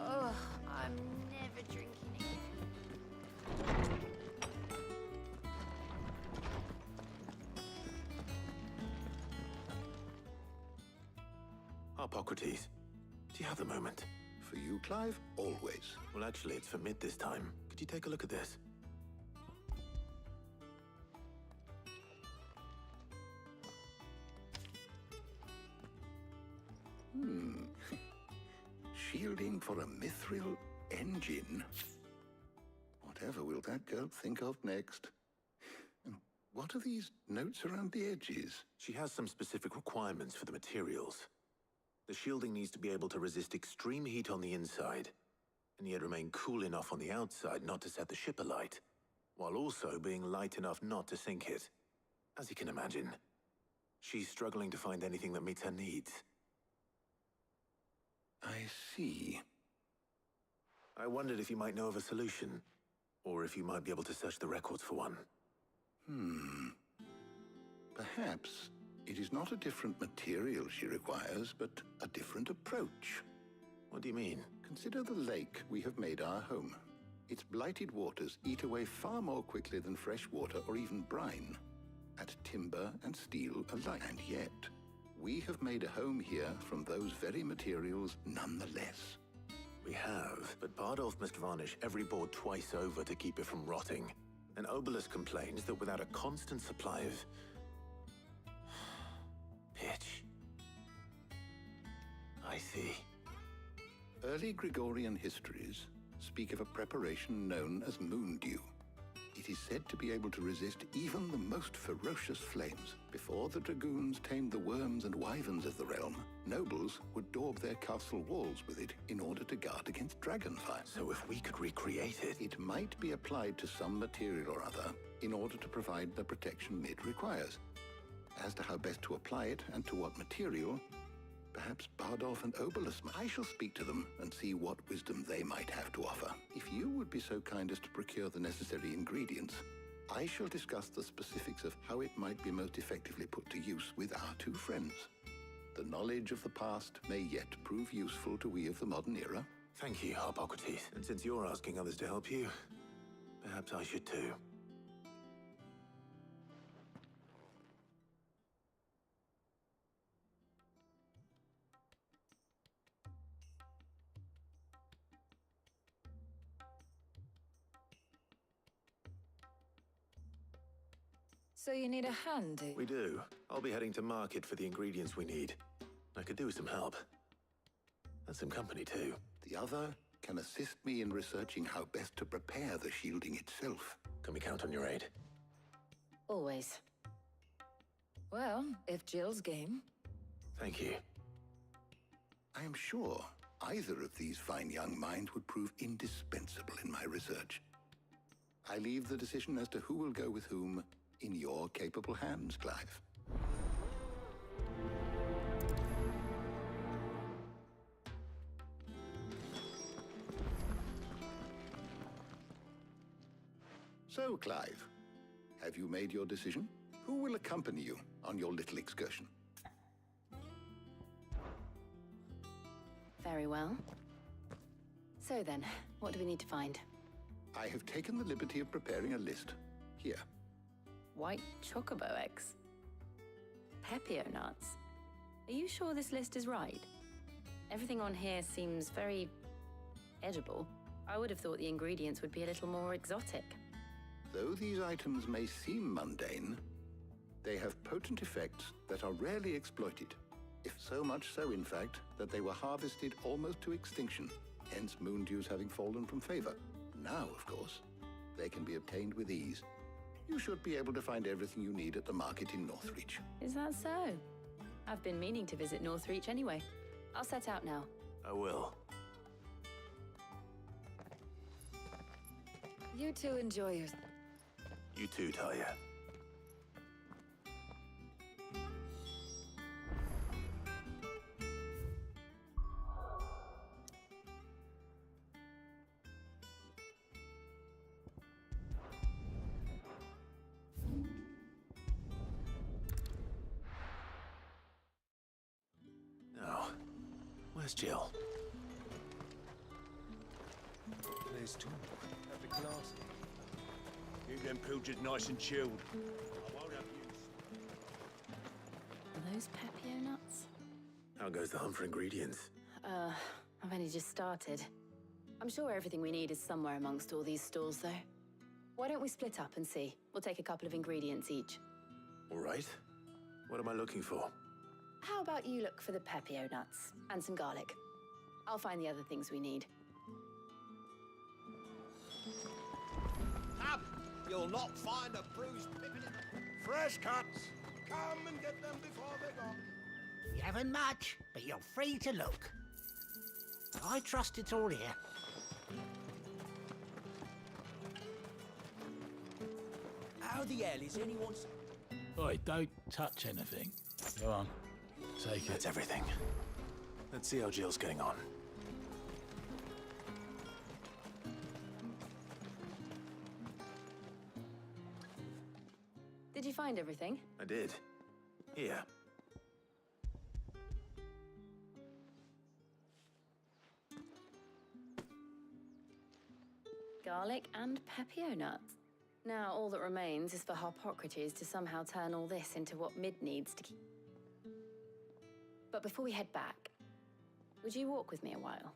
Oh, I'm never drinking again. Harpocrates, do you have a moment? For you, Clive? Always. Well, actually, it's for Mid this time. Could you take a look at this? Shielding for a mithril engine. Whatever will that girl think of next? And what are these notes around the edges? She has some specific requirements for the materials. The shielding needs to be able to resist extreme heat on the inside, and yet remain cool enough on the outside not to set the ship alight, while also being light enough not to sink it. As you can imagine, she's struggling to find anything that meets her needs. I see. I wondered if you might know of a solution, or if you might be able to search the records for one. Perhaps it is not a different material she requires, but a different approach. What do you mean? Consider the lake we have made our home. Its blighted waters eat away far more quickly than fresh water or even brine, at timber and steel alike. And yet, we have made a home here from those very materials nonetheless. We have, but Bardolph must varnish every board twice over to keep it from rotting. And Obelus complains that without a constant supply of pitch. I see. Early Gregorian histories speak of a preparation known as moondew. It is said to be able to resist even the most ferocious flames. Before the dragoons tamed the worms and wyverns of the realm, nobles would daub their castle walls with it in order to guard against dragonfire. So if we could recreate it... It might be applied to some material or other in order to provide the protection Mid requires. As to how best to apply it and to what material, perhaps Bardolph and Obelus. I shall speak to them and see what wisdom they might have to offer. If you would be so kind as to procure the necessary ingredients, I shall discuss the specifics of how it might be most effectively put to use with our two friends. The knowledge of the past may yet prove useful to we of the modern era. Thank you, Harpocrates. And since you're asking others to help you, perhaps I should too. So you need a hand, do you? We do. I'll be heading to market for the ingredients we need. I could do with some help. And some company, too. The other can assist me in researching how best to prepare the shielding itself. Can we count on your aid? Always. Well, if Jill's game. Thank you. I am sure either of these fine young minds would prove indispensable in my research. I leave the decision as to who will go with whom in your capable hands, Clive. So, Clive, have you made your decision? Who will accompany you on your little excursion? Very well. So then, what do we need to find? I have taken the liberty of preparing a list. Here. White chocobo eggs. Pepio nuts. Are you sure this list is right? Everything on here seems very edible. I would have thought the ingredients would be a little more exotic. Though these items may seem mundane, they have potent effects that are rarely exploited. If so much so, in fact, that they were harvested almost to extinction, hence moondews having fallen from favor. Now, of course, they can be obtained with ease. You should be able to find everything you need at the market in Northreach. Is that so? I've been meaning to visit Northreach anyway. I'll set out now. I will. You two enjoy your... You too, Talia. Now, where's Jill? There's Tom. At the glass. Keep them pilgers nice and chilled. I won't have you. Are those Pepio nuts? How goes the hunt for ingredients? I've only just started. I'm sure everything we need is somewhere amongst all these stores, though. Why don't we split up and see? We'll take a couple of ingredients each. All right. What am I looking for? How about you look for the Pepio nuts and some garlic? I'll find the other things we need. Up! You'll not find a bruised pippin in the... Fresh cuts! Come and get them before they're gone. You haven't much, but you're free to look. I trust it's all here. How the hell is anyone... Oi, don't touch anything. Go on. Take it. That's everything. Let's see how Jill's getting on. Did you find everything? I did. Here. Garlic and pepio nuts. Now all that remains is for Harpocrates to somehow turn all this into what Mid needs to keep. But before we head back, would you walk with me a while?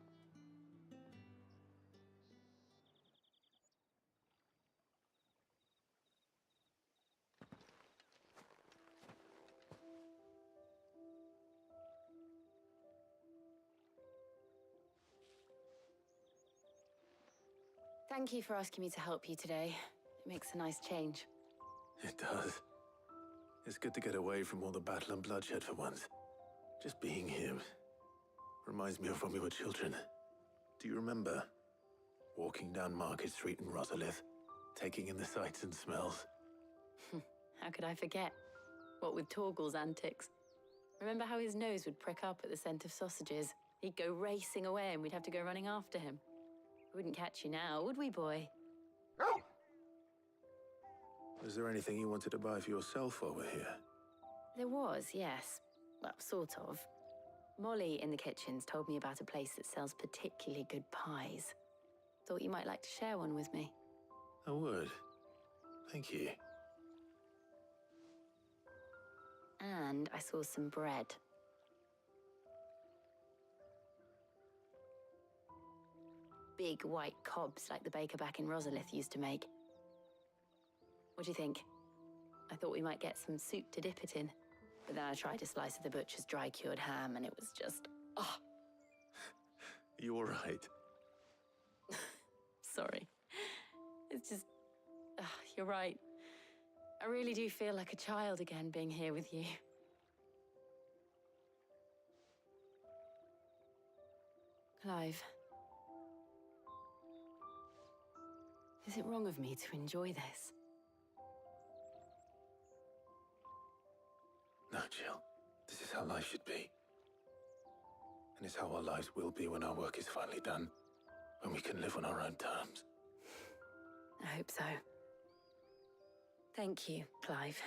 Thank you for asking me to help you today. It makes a nice change. It does. It's good to get away from all the battle and bloodshed for once. Just being here reminds me of when we were children. Do you remember walking down Market Street in Rosalith, taking in the sights and smells? How could I forget? What with Torgal's antics. Remember how his nose would prick up at the scent of sausages? He'd go racing away and we'd have to go running after him. We wouldn't catch you now, would we, boy? Was there anything you wanted to buy for yourself while we're here? There was, yes. Well, sort of. Molly in the kitchens told me about a place that sells particularly good pies. Thought you might like to share one with me. I would. Thank you. And I saw some bread. Big white cobs like the baker back in Rosalith used to make. What do you think? I thought we might get some soup to dip it in. But then I tried a slice of the butcher's dry-cured ham and it was just... oh. You all right? Sorry. It's just... you're right. I really do feel like a child again being here with you. Clive. Is it wrong of me to enjoy this? No, Jill. This is how life should be. And it's how our lives will be when our work is finally done. When we can live on our own terms. I hope so. Thank you, Clive.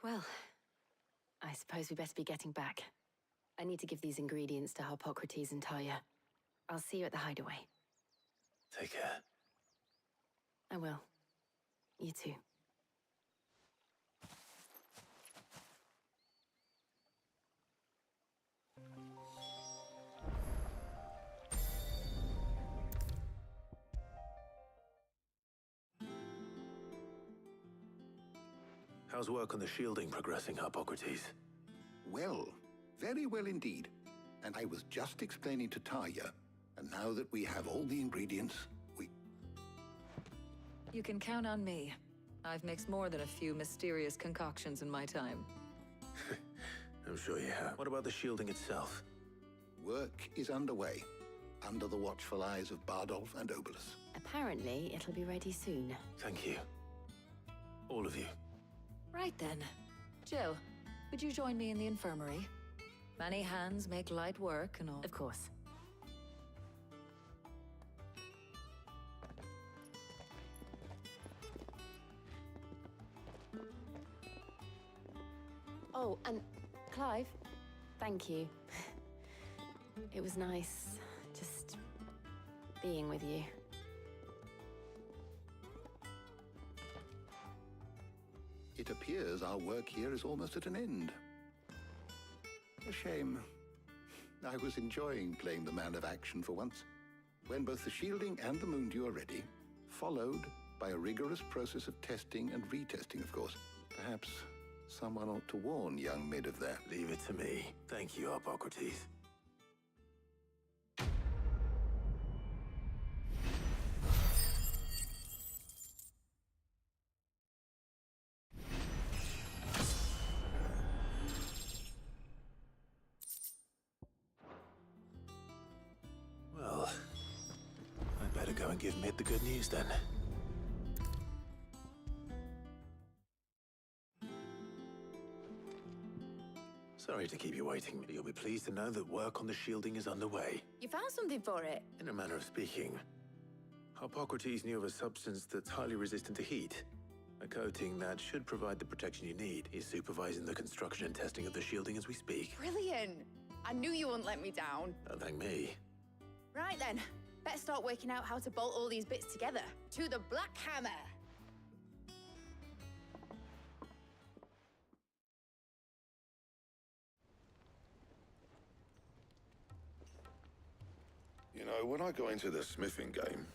Well, I suppose we better be getting back. I need to give these ingredients to Harpocrates and Talia. I'll see you at the hideaway. Take care. I will. You too. How's work on the shielding progressing, Harpocrates? Well, very well indeed. And I was just explaining to Talia, and now that we have all the ingredients, You can count on me. I've mixed more than a few mysterious concoctions in my time. I'm sure you have. What about the shielding itself? Work is underway, under the watchful eyes of Bardolph and Obolus. Apparently, it'll be ready soon. Thank you. All of you. Right then. Jill, would you join me in the infirmary? Many hands make light work and all. Of course. Oh, and Clive, thank you. It was nice just being with you. It appears our work here is almost at an end. A shame. I was enjoying playing the man of action for once. When both the shielding and the moondew are ready, followed by a rigorous process of testing and retesting, of course. Perhaps someone ought to warn young Mid of that. Leave it to me. Thank you, Harpocrates. give Mid the good news then. Sorry to keep you waiting, but you'll be pleased to know that work on the shielding is underway. You found something for it? In a manner of speaking. Hippocrates knew of a substance that's highly resistant to heat. A coating that should provide the protection you need. He's supervising the construction and testing of the shielding as we speak. Brilliant! I knew you wouldn't let me down. Don't thank me. Right then, better start working out how to bolt all these bits together. To the Black Hammer! You know, when I got into the smithing game,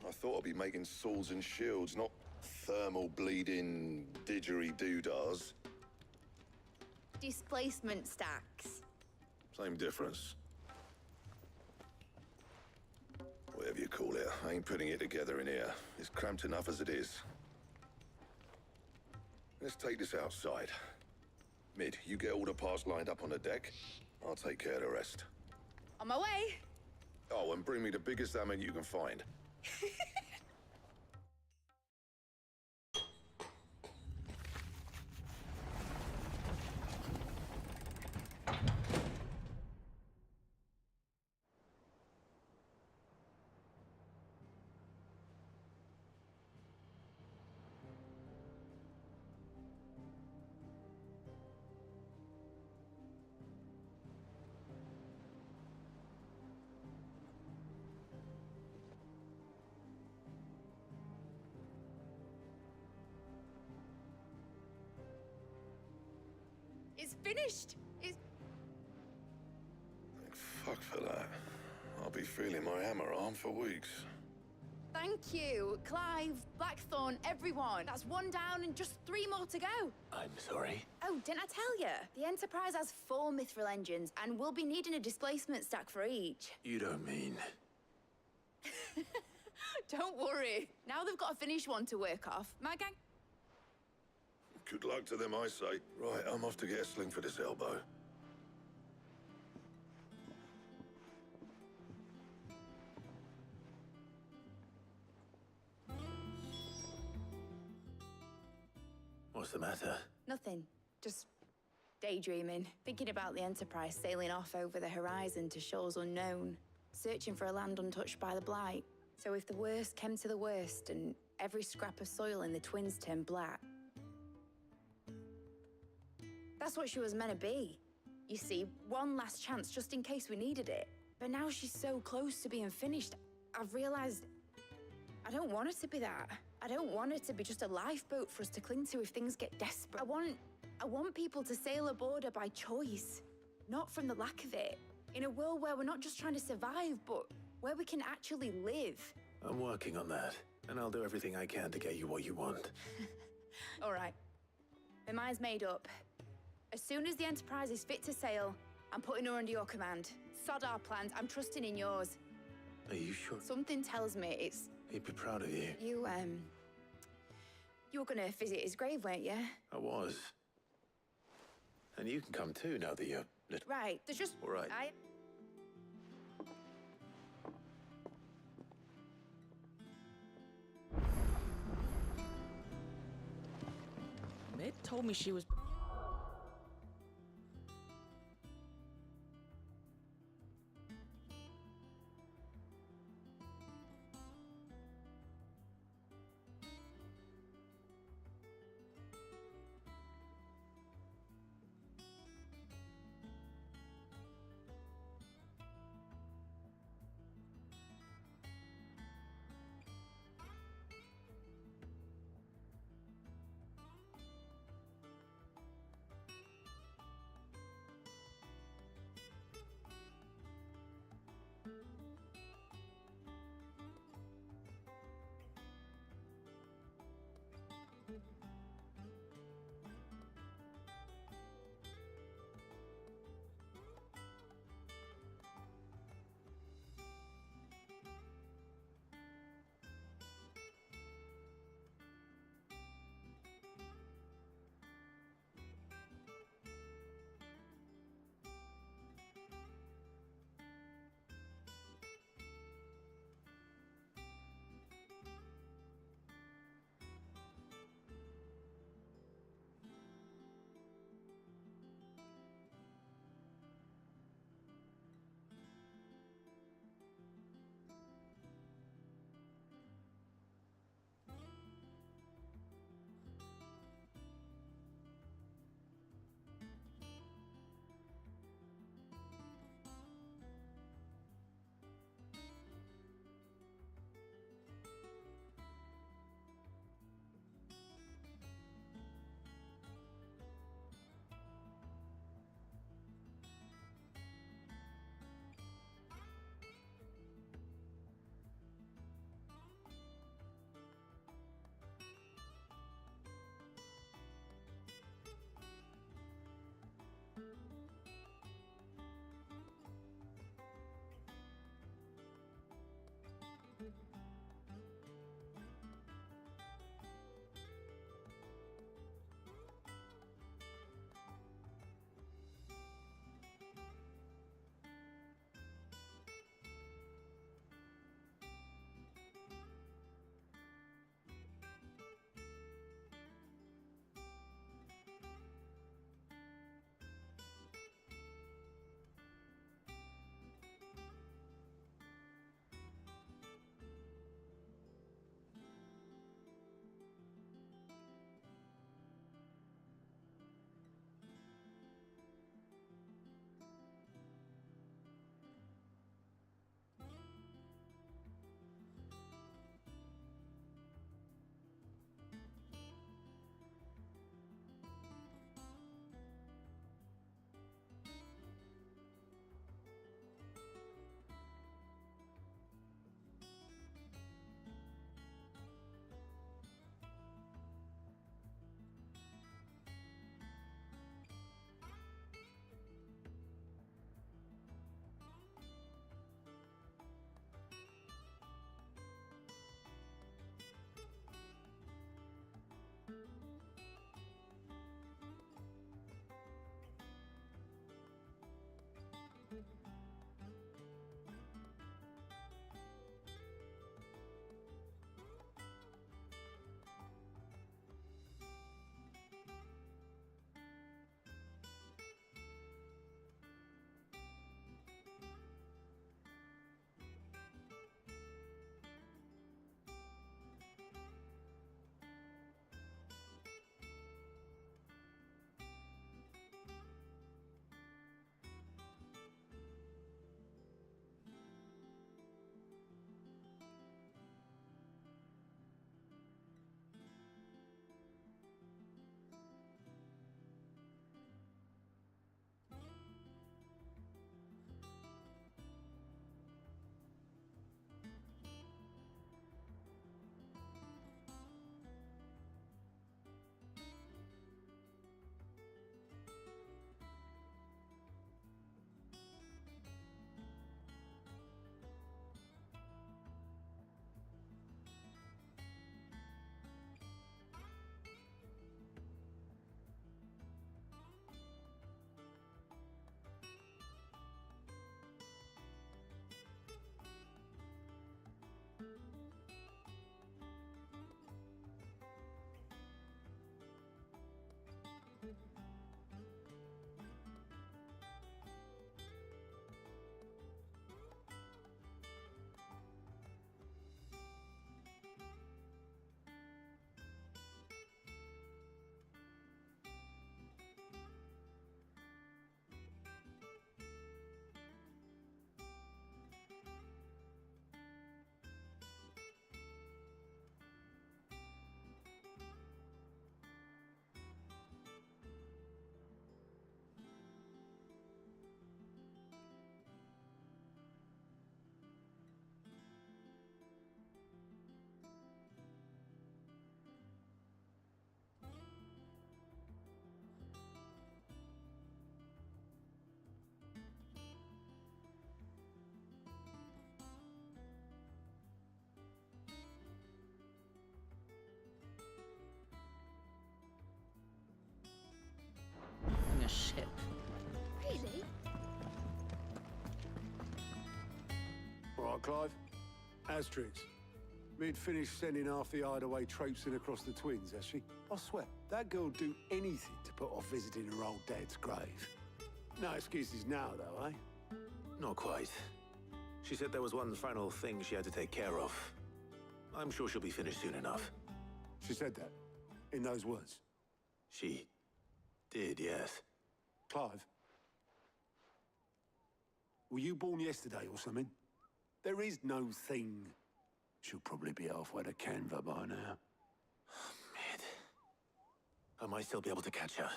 I thought I'd be making swords and shields, not thermal bleeding didgeridoo-dahs. Displacement stacks. Same difference. Whatever you call it, I ain't putting it together in here. It's cramped enough as it is. Let's take this outside. Mid, you get all the parts lined up on the deck. I'll take care of the rest. On my way! Oh, and bring me the biggest hammer you can find. It's finished! It's... Thank fuck for that. I'll be feeling my hammer arm for weeks. Thank you, Clive, Blackthorn, everyone. That's one down and just 3 more to go. I'm sorry. Oh, didn't I tell you? The Enterprise has 4 mithril engines, and we'll be needing a displacement stack for each. You don't mean... Don't worry. Now they've got a finished one to work off. My gang... Good luck to them, I say. Right, I'm off to get a sling for this elbow. What's the matter? Nothing. Just daydreaming. Thinking about the Enterprise sailing off over the horizon to shores unknown. Searching for a land untouched by the Blight. So if the worst came to the worst and every scrap of soil in the Twins turned black, that's what she was meant to be. You see, one last chance just in case we needed it. But now she's so close to being finished, I've realized I don't want it to be that. I don't want it to be just a lifeboat for us to cling to if things get desperate. I want people to sail aboard her by choice, not from the lack of it. In a world where we're not just trying to survive, but where we can actually live. I'm working on that, and I'll do everything I can to get you what you want. All right. My mind's made up. As soon as the Enterprise is fit to sail, I'm putting her under your command. Sod our plans, I'm trusting in yours. Are you sure? Something tells me it's... He'd be proud of you. You were gonna visit his grave, weren't you? I was. And you can come too, now that you're... Right, there's just... All right. Mid told me she was... Clive? Asterix. Mid finished sending half the hideaway traipsing across the Twins, has she? I swear, that girl'd do anything to put off visiting her old dad's grave. No excuses now, though, eh? Not quite. She said there was one final thing she had to take care of. I'm sure she'll be finished soon enough. She said that? In those words? She did, yes. Clive? Were you born yesterday or something? There is no thing. She'll probably be halfway to Canva by now. Mid. I might still be able to catch her.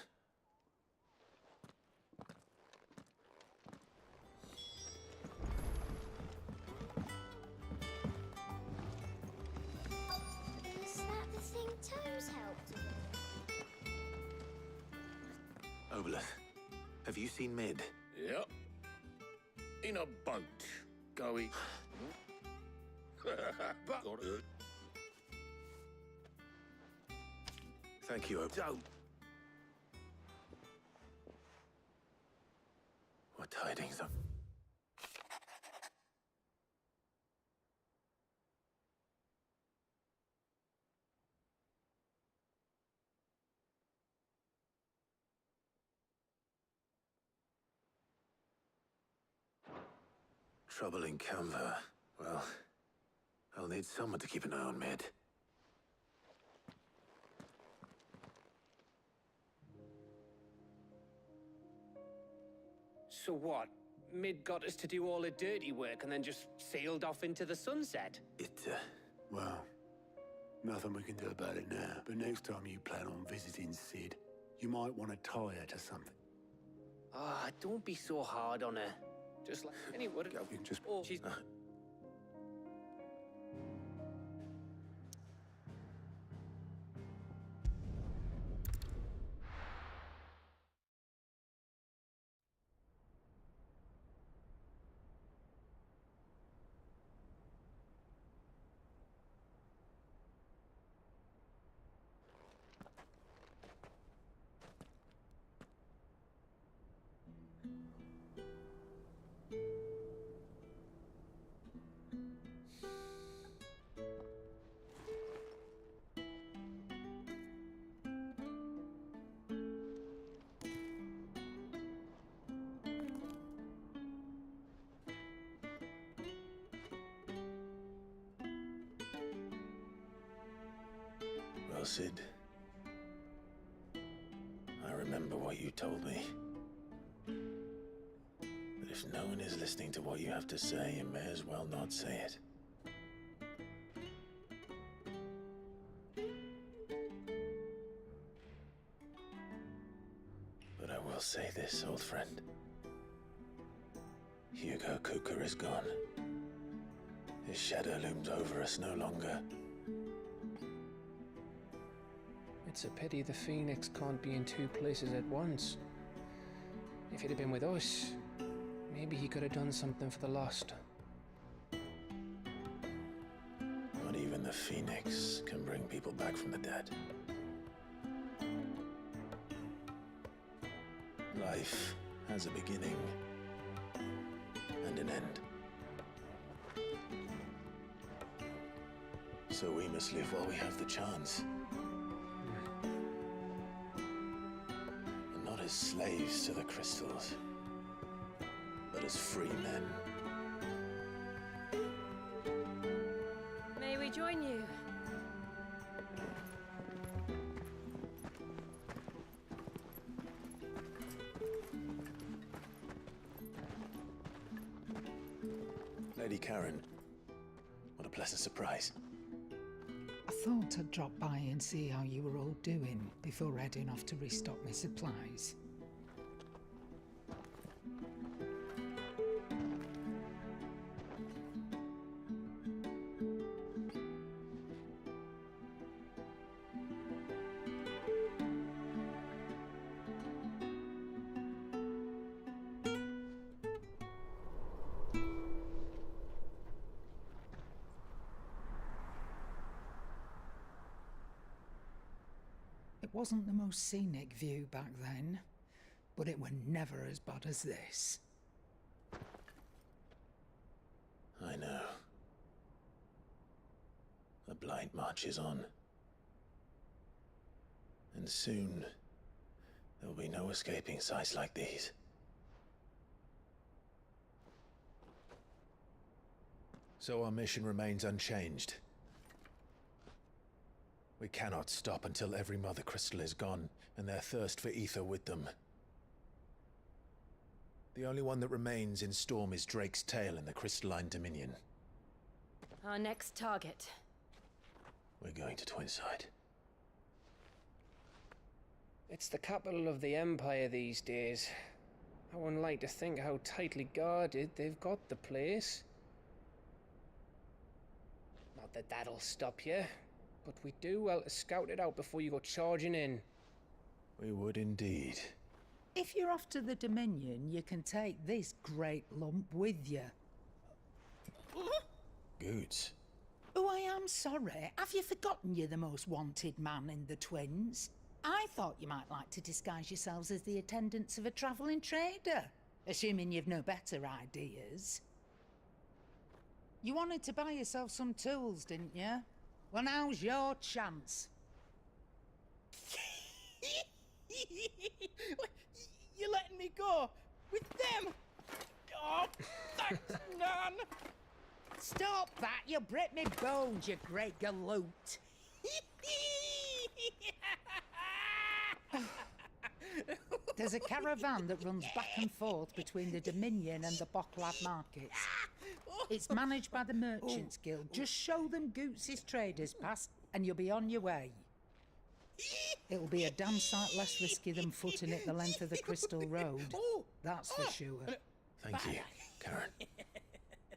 Is that the thing Toes helped with? Obolus, have you seen Mid? Yep. In a boat. Going... Got it. Thank you, Don't. What tidings of... Trouble in Canva. Well, I'll need someone to keep an eye on Mid. So what? Mid got us to do all the dirty work and then just sailed off into the sunset? Well, nothing we can do about it now. But next time you plan on visiting Sid, you might want to tie her to something. Ah, don't be so hard on her. Just like anyone. You can just... Oh, she's... Well, Sid, I remember what you told me. But if no one is listening to what you have to say, you may as well not say it. But I will say this, old friend. Hugo Cooker is gone. His shadow looms over us no longer. It's a pity the Phoenix can't be in two places at once. If he'd have been with us, maybe he could have done something for the lost. Not even the Phoenix can bring people back from the dead. Life has a beginning and an end. So we must live while we have the chance. And not as slaves to the crystals, but as free men. May we join you? Lady Karen, what a pleasant surprise. I thought I'd drop by and see how you were all doing before heading off to restock my supplies. It wasn't the most scenic view back then, but it were never as bad as this. I know. The blight marches on. And soon, there will be no escaping sights like these. So our mission remains unchanged. We cannot stop until every Mother Crystal is gone, and their thirst for ether with them. The only one that remains in Storm is Drake's tail in the Crystalline Dominion. Our next target. We're going to Twinside. It's the capital of the Empire these days. I wouldn't like to think how tightly guarded they've got the place. Not that that'll stop you, but we do well to scout it out before you go charging in. We would indeed. If you're off to the Dominion, you can take this great lump with you. Goods. Oh, I am sorry. Have you forgotten you're the most wanted man in the Twins? I thought you might like to disguise yourselves as the attendants of a travelling trader, assuming you've no better ideas. You wanted to buy yourself some tools, didn't you? Well, now's your chance. You're letting me go with them? Oh, thanks, Nan. Stop that! You'll break me bones, you great galoot. There's a caravan that runs back and forth between the Dominion and the Bocklad markets. It's managed by the Merchants Guild. Just show them Goots' traders past and you'll be on your way. It'll be a damn sight less risky than footing it the length of the Crystal Road. That's for sure. Thank you, Karen.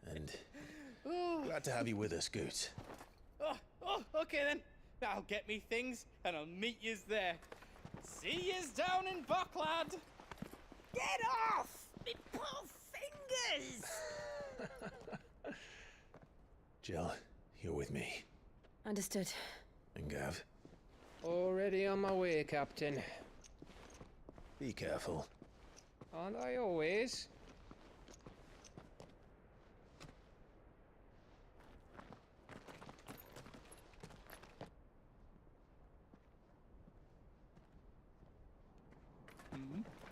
And glad to have you with us, Goots. Okay then. I'll get me things and I'll meet yous there. See yous down in Bocklad. Get off! Me poor fingers! Jill, you're with me. Understood. And Gav. Already on my way, Captain. Be careful. Aren't I always?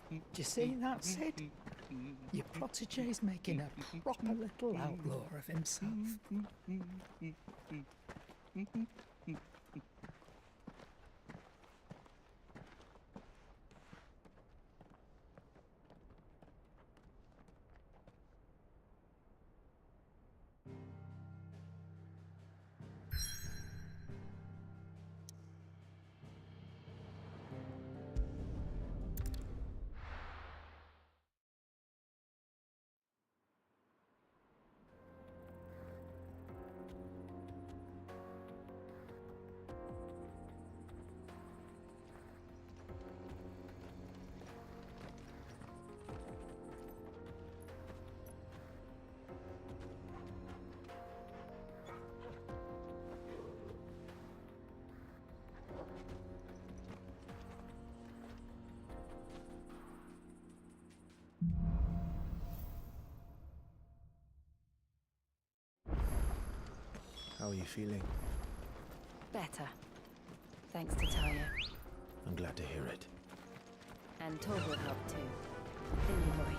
Do you see that, Sid? Your protege's making a proper little outlaw of himself. How are you feeling? Better. Thanks to Talia. I'm glad to hear it. And Tor will help too. Thingy boy.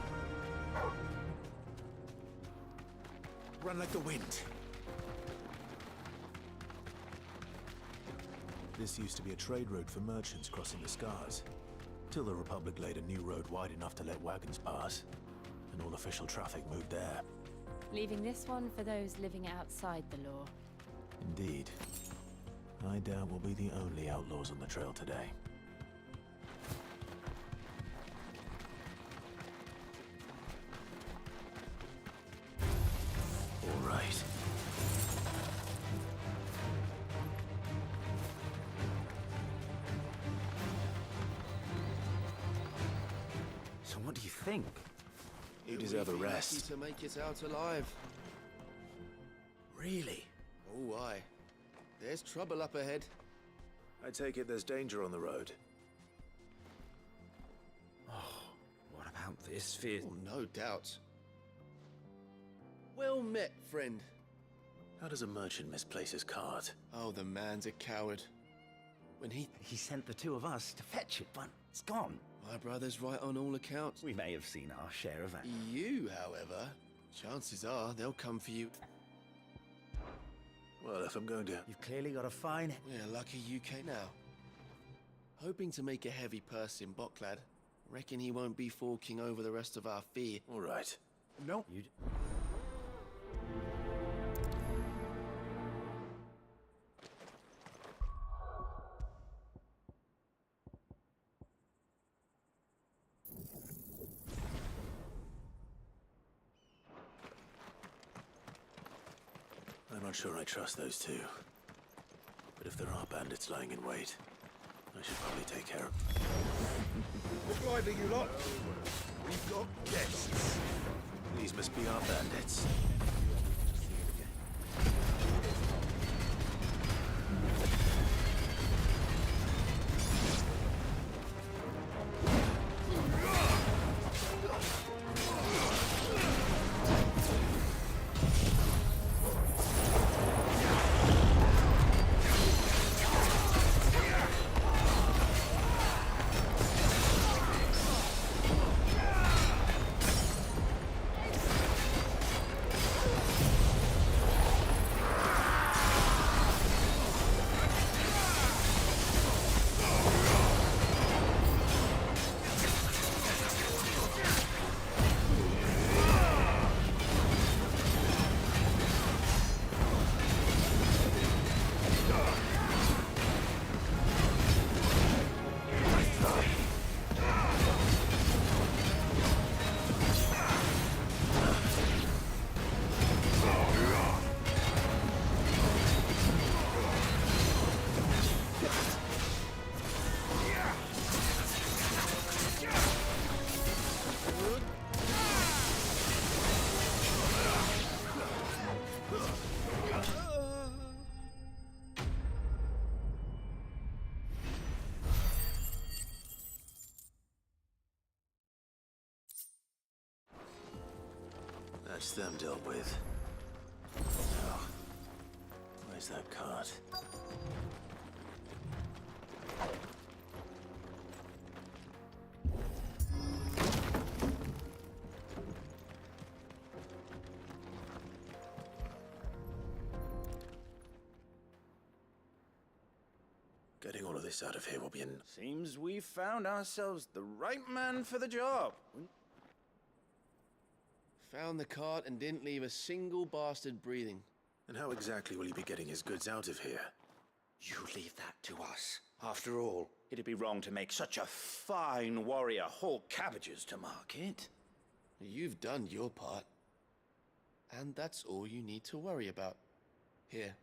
Run like the wind. This used to be a trade route for merchants crossing the Scars, till the Republic laid a new road wide enough to let wagons pass, and all official traffic moved there. Leaving this one for those living outside the law. Indeed. I doubt we'll be the only outlaws on the trail today. All right. So what do you think? You deserve a rest. To make it out alive. Really? Oh, aye. There's trouble up ahead. I take it there's danger on the road. What about this fear? Oh, no doubt. Well met, friend. How does a merchant misplace his cart? Oh, the man's a coward. When he sent the two of us to fetch it, but it's gone. My brother's right on all accounts. We may have seen our share of that. You, however, chances are they'll come for you. Well, if I'm going to... You've clearly got a fine... We're lucky you came now. Hoping to make a heavy purse in Bocklad. Reckon he won't be forking over the rest of our fee. All right. No. I'm not sure I trust those two. But if there are bandits lying in wait, I should probably take care of... Look lively, you lot. We've got guests. These must be our bandits. That's them dealt with. Now, where's that cart? Getting all of this out of here will be an... Seems we've found ourselves the right man for the job. Found the cart and didn't leave a single bastard breathing. And how exactly will he be getting his goods out of here? You leave that to us. After all, it'd be wrong to make such a fine warrior haul cabbages to market. You've done your part. And that's all you need to worry about. Here.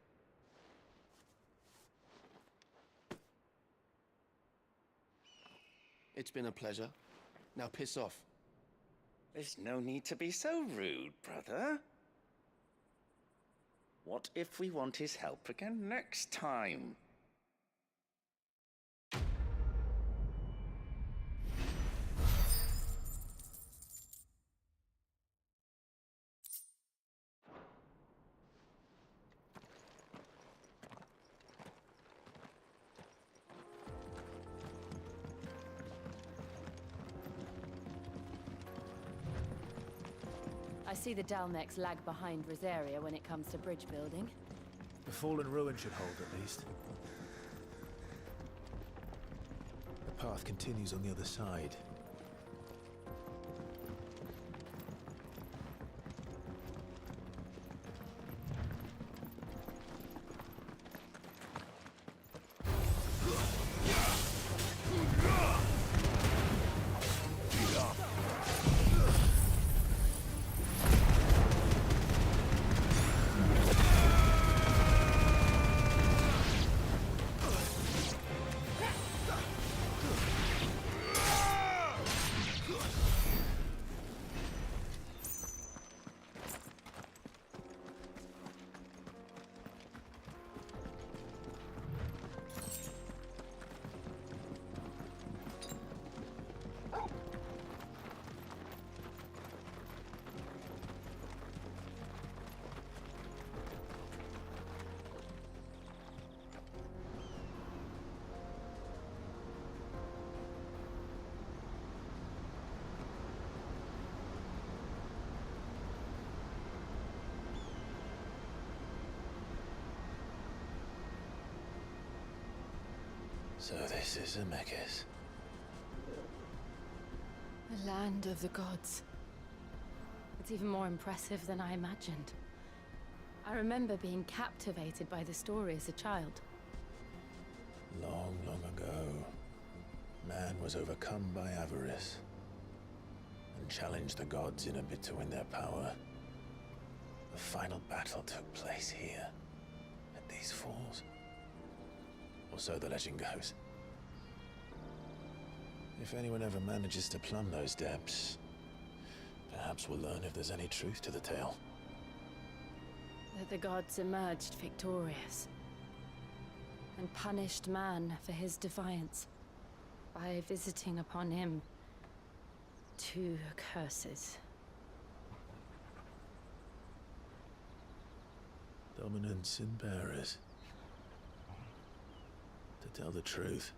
It's been a pleasure. Now piss off. There's no need to be so rude, brother. What if we want his help again next time? I see the Dalmex lag behind Rosaria when it comes to bridge building. The fallen ruin should hold, at least. The path continues on the other side. So this is Amekis. The land of the gods. It's even more impressive than I imagined. I remember being captivated by the story as a child. Long, long ago, man was overcome by avarice and challenged the gods in a bid to win their power. The final battle took place here, at these falls. Or so the legend goes. If anyone ever manages to plumb those depths, perhaps we'll learn if there's any truth to the tale. That the gods emerged victorious and punished man for his defiance by visiting upon him 2 curses. Dominance in bearers. To tell the truth,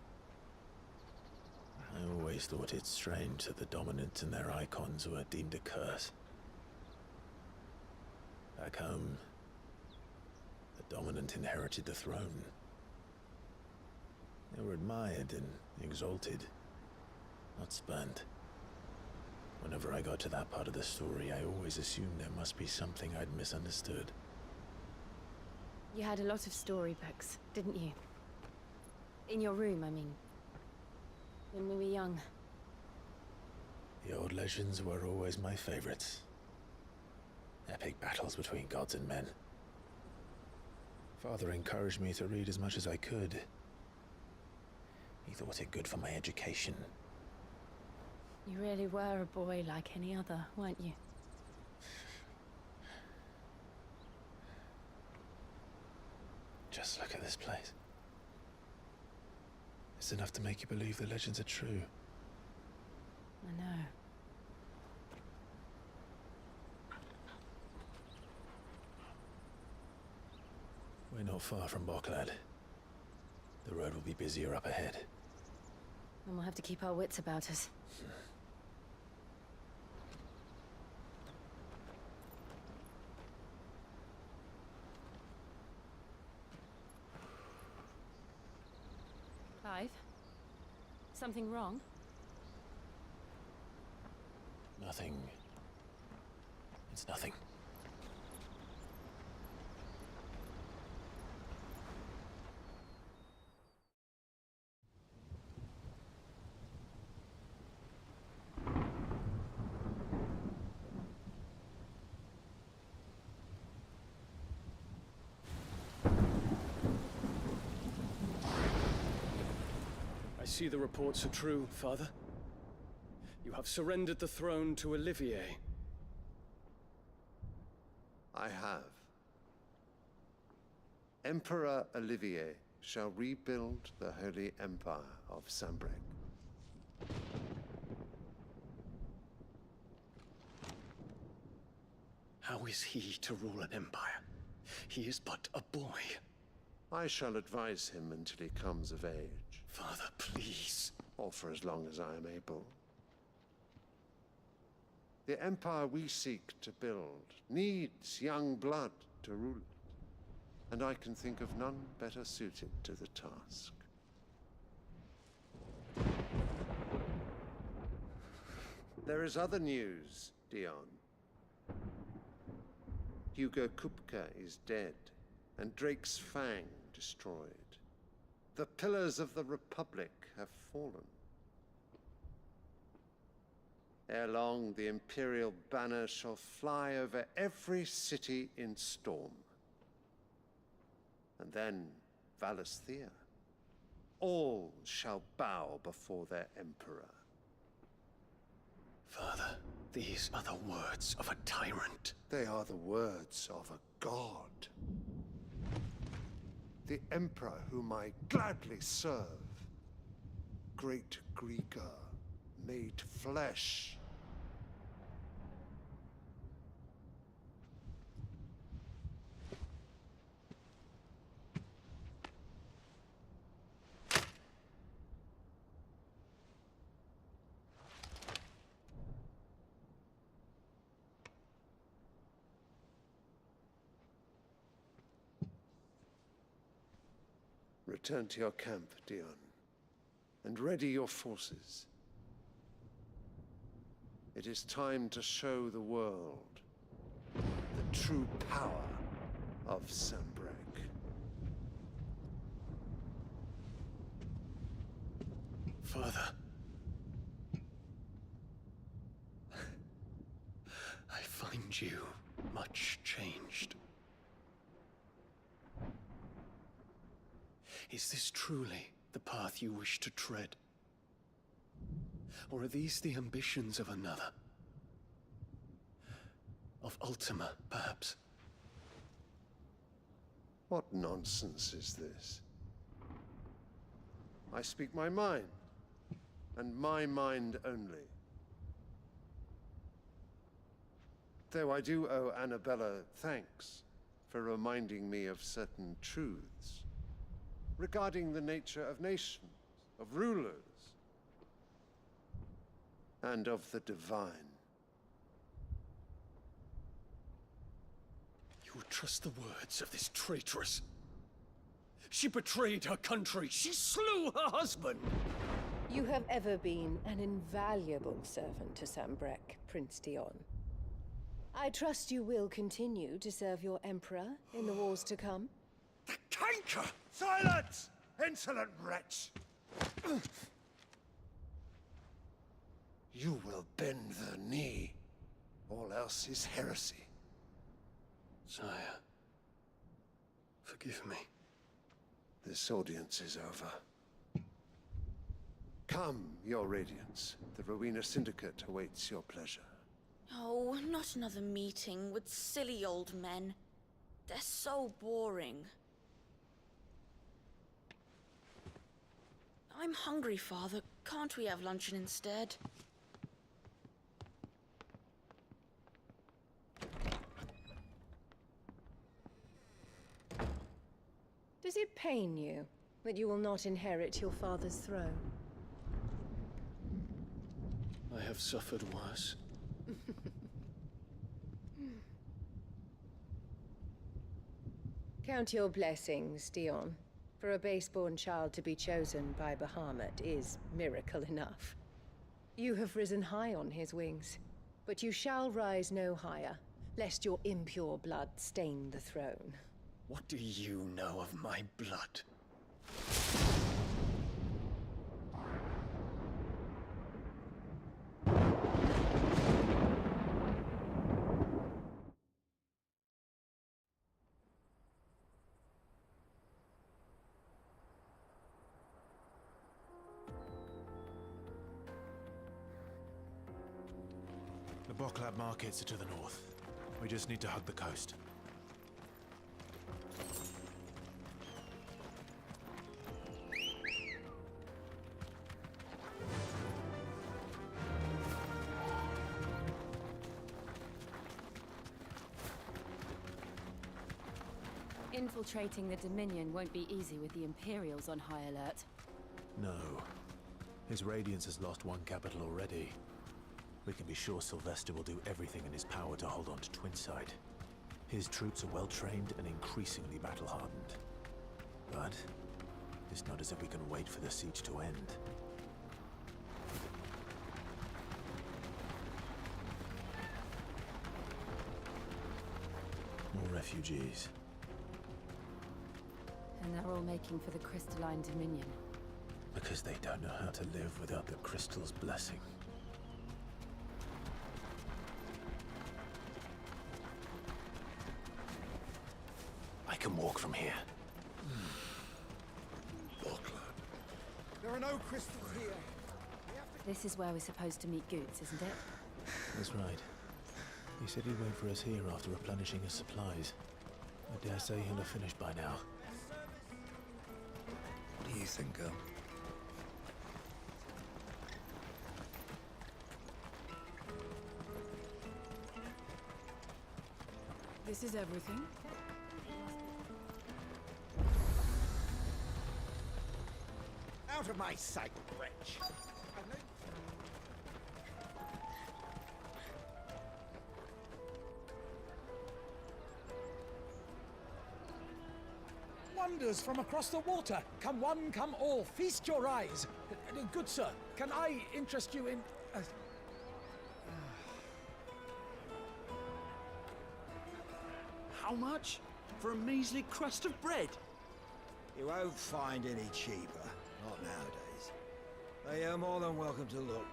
I always thought it strange that the dominant and their icons were deemed a curse. Back home, the dominant inherited the throne. They were admired and exalted, not spurned. Whenever I got to that part of the story, I always assumed there must be something I'd misunderstood. You had a lot of storybooks, didn't you? In your room, I mean. When we were young. The old legends were always my favorites. Epic battles between gods and men. Father encouraged me to read as much as I could. He thought it good for my education. You really were a boy like any other, weren't you? Just look at this place. It's enough to make you believe the legends are true. I know. We're not far from Boklad. The road will be busier up ahead. And we'll have to keep our wits about us. Clive? Something wrong? Nothing. It's nothing. I see the reports are true, Father. You have surrendered the throne to Olivier. I have. Emperor Olivier shall rebuild the Holy Empire of Sanbreque. How is he to rule an empire? He is but a boy. I shall advise him until he comes of age. Father, please. Or for as long as I am able. The empire we seek to build needs young blood to rule it, and I can think of none better suited to the task. There is other news, Dion. Hugo Kupka is dead, and Drake's Fang destroyed. The pillars of the Republic have fallen. Ere long, the Imperial banner shall fly over every city in Storm. And then Valisthea. All shall bow before their Emperor. Father, these are the words of a tyrant. They are the words of a god. The Emperor whom I gladly serve. Great Greeker, made flesh. Return to your camp, Dion. and ready your forces. It is time to show the world the true power of Sanbreque. Father. I find you much changed. Is this truly the path you wish to tread? Or are these the ambitions of another? Of Ultima, perhaps? What nonsense is this? I speak my mind, and my mind only. Though I do owe Annabella thanks for reminding me of certain truths regarding the nature of nations, of rulers, and of the divine. You would trust the words of this traitress? She betrayed her country. She slew her husband. You have ever been an invaluable servant to Sanbreque, Prince Dion. I trust you will continue to serve your Emperor in the wars to come. The canker! Silence! Insolent wretch! You will bend the knee. All else is heresy. Sire, forgive me. This audience is over. Come, your Radiance. The Rowena Syndicate awaits your pleasure. Oh, not another meeting with silly old men. They're so boring. I'm hungry, Father. Can't we have luncheon instead? Does it pain you that you will not inherit your father's throne? I have suffered worse. Count your blessings, Dion. For a base-born child to be chosen by Bahamut is miracle enough. You have risen high on his wings, but you shall rise no higher, lest your impure blood stain the throne. What do you know of my blood? The Boklab markets are to the north. We just need to hug the coast. Infiltrating the Dominion won't be easy with the Imperials on high alert. No. His Radiance has lost one capital already. We can be sure Sylvester will do everything in his power to hold on to Twinside. His troops are well-trained and increasingly battle-hardened. But it's not as if we can wait for the siege to end. More refugees. And they're all making for the Crystalline Dominion. Because they don't know how to live without the Crystal's blessing. I can walk from here. There are no crystals here. This is where we're supposed to meet Goots, isn't it? That's right. He said he'd wait for us here after replenishing his supplies. I dare say he'll have finished by now. What do you think, girl? This is everything? Out of my sight, wretch! Wonders from across the water! Come one, come all, feast your eyes! Good sir, can I interest you in... How much? For a measly crust of bread? You won't find any cheaper. Not nowadays. But you're more than welcome to look.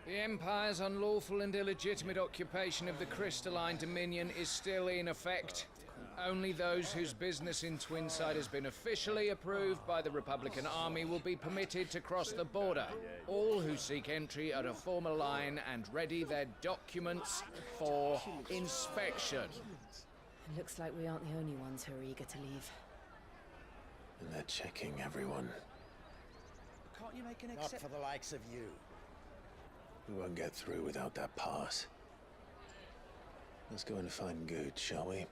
The Empire's unlawful and illegitimate occupation of the crystalline dominion is still in effect. Only those whose business in Twinsight has been officially approved by the Republican Army will be permitted to cross the border. All who seek entry are to form a line and ready their documents for inspection. It looks like we aren't the only ones who are eager to leave. And they're checking everyone. Can't you make an exception? Not for the likes of you. We won't get through without that pass. Let's go and find Good, shall we?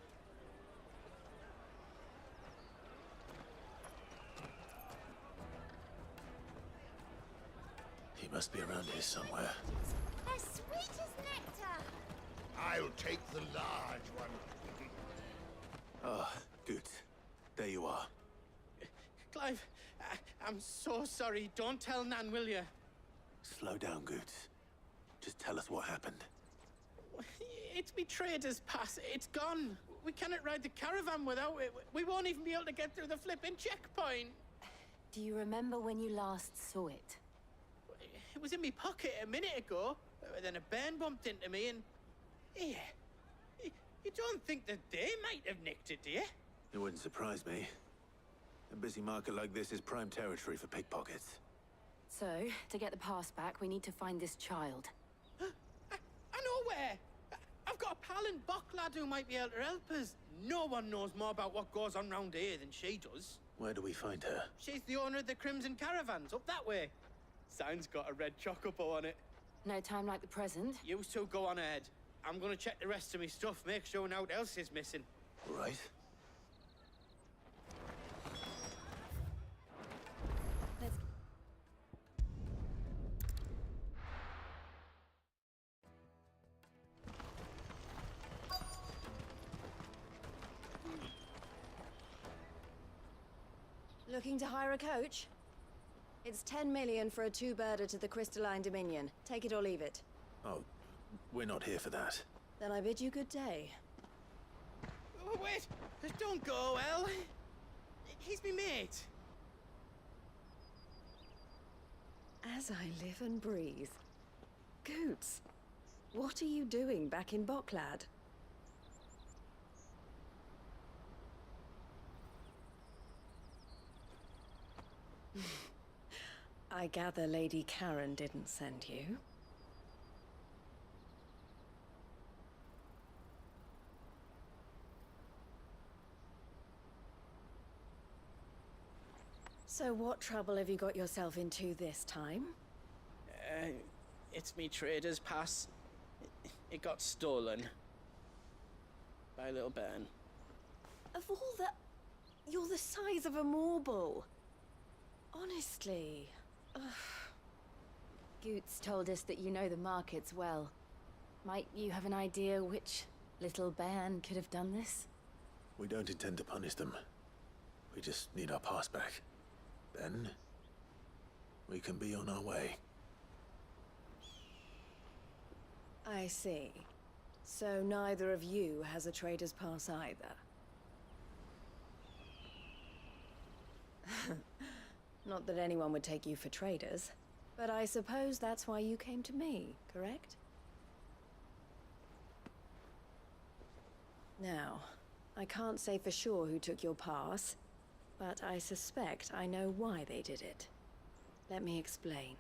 He must be around here somewhere. As sweet as nectar! I'll take the large one. Ah, Good. There you are. Clive, I'm so sorry. Don't tell Nan, will you? Slow down, Good. Just tell us what happened. It's me trader's pass. It's gone. We cannot ride the caravan without it. We won't even be able to get through the flipping checkpoint. Do you remember when you last saw it? It was in my pocket a minute ago. Then a bairn bumped into me and... Yeah. You don't think that they might have nicked it, do you? It wouldn't surprise me. A busy market like this is prime territory for pickpockets. So, to get the pass back, we need to find this child. I know where! I've got a pal in Bocklad who might be able to help us. No one knows more about what goes on round here than she does. Where do we find her? She's the owner of the Crimson Caravans, up that way. Sign's got a red chocobo on it. No time like the present. You two go on ahead. I'm gonna check the rest of my stuff, make sure nothing else is missing. Right. Looking to hire a coach? It's 10 million for a two-birder to the Crystalline Dominion. Take it or leave it. Oh, we're not here for that. Then I bid you good day. Oh, wait! Don't go, El. He's me mate. As I live and breathe. Goots, what are you doing back in Bocklad? I gather Lady Karen didn't send you. So what trouble have you got yourself into this time? It's me trader's pass. It got stolen. By a little bairn. Of all the... You're the size of a marble. Honestly. Ugh. Goots told us that you know the markets well. Might you have an idea which little bairn could have done this? We don't intend to punish them. We just need our pass back. Then, we can be on our way. I see. So neither of you has a trader's pass either. Not that anyone would take you for traders, but I suppose that's why you came to me, correct? Now, I can't say for sure who took your pass, but I suspect I know why they did it. Let me explain.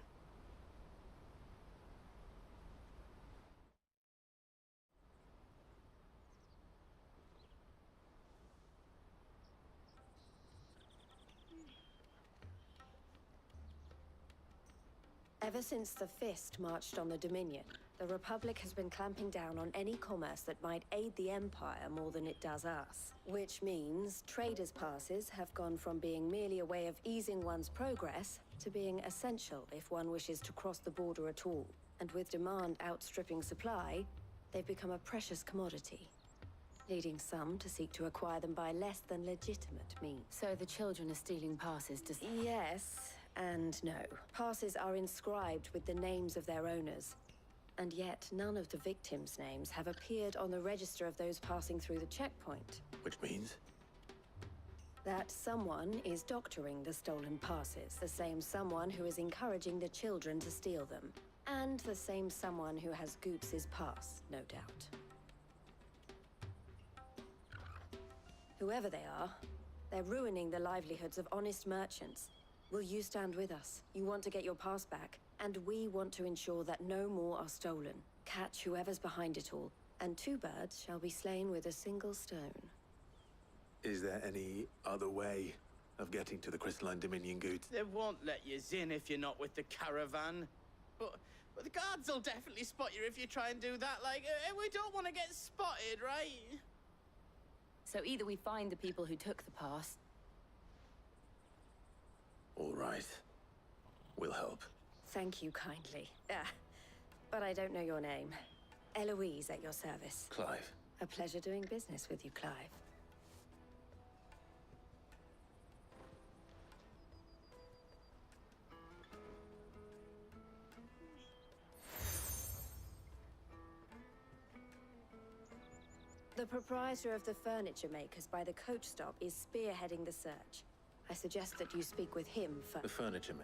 Ever since the Fist marched on the Dominion, The Republic has been clamping down on any commerce that might aid the Empire more than it does us. Which means traders' passes have gone from being merely a way of easing one's progress to being essential if one wishes to cross the border at all. And with demand outstripping supply, they've become a precious commodity, leading some to seek to acquire them by less than legitimate means. So the children are stealing passes to... Yes and no. Passes are inscribed with the names of their owners. And yet, none of the victims' names have appeared on the register of those passing through the checkpoint. Which means? That someone is doctoring the stolen passes. The same someone who is encouraging the children to steal them. And the same someone who has Goots's pass, no doubt. Whoever they are, they're ruining the livelihoods of honest merchants. Will you stand with us? You want to get your pass back, and we want to ensure that no more are stolen. Catch whoever's behind it all, and 2 birds shall be slain with a single stone. Is there any other way of getting to the Crystalline Dominion Goods? They won't let you in if you're not with the caravan. But the guards will definitely spot you if you try and do that. Like, we don't want to get spotted, right? So either we find the people who took the pass... All right. We'll help. Thank you kindly. But I don't know your name. Eloise at your service. Clive. A pleasure doing business with you, Clive. The proprietor of the furniture makers by the coach stop is spearheading the search. I suggest that you speak with him first. The furniture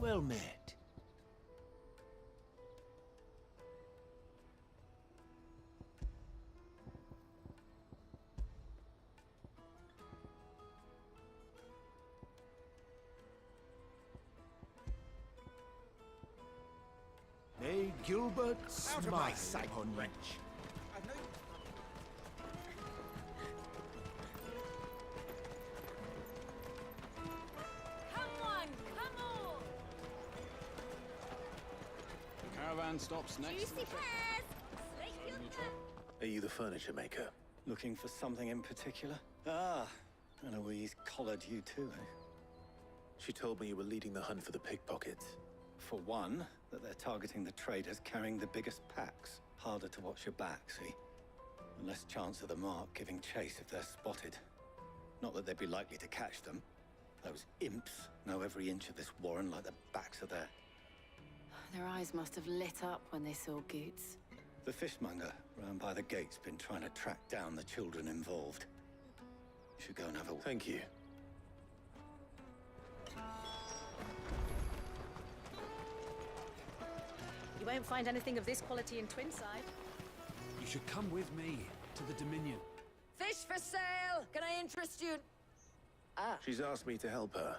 Well met. May Gilbert Out of my smile sight, on you. wretch. Come on, come on! The caravan stops next. Juicy pears! Slate your Are you the furniture maker? Looking for something in particular? Ah, Eloise collared you too, eh? She told me you were leading the hunt for the pickpockets. For one, that they're targeting the traders carrying the biggest packs. Harder to watch your back, see? And less chance of the mark giving chase if they're spotted. Not that they'd be likely to catch them. Those imps know every inch of this warren like the backs of their... Their eyes must have lit up when they saw Goots. The fishmonger round by the gate's been trying to track down the children involved. You should go and have a... Thank you. You won't find anything of this quality in Twinside. You should come with me to the Dominion. Fish for sale! Can I interest you? Ah, She's asked me to help her.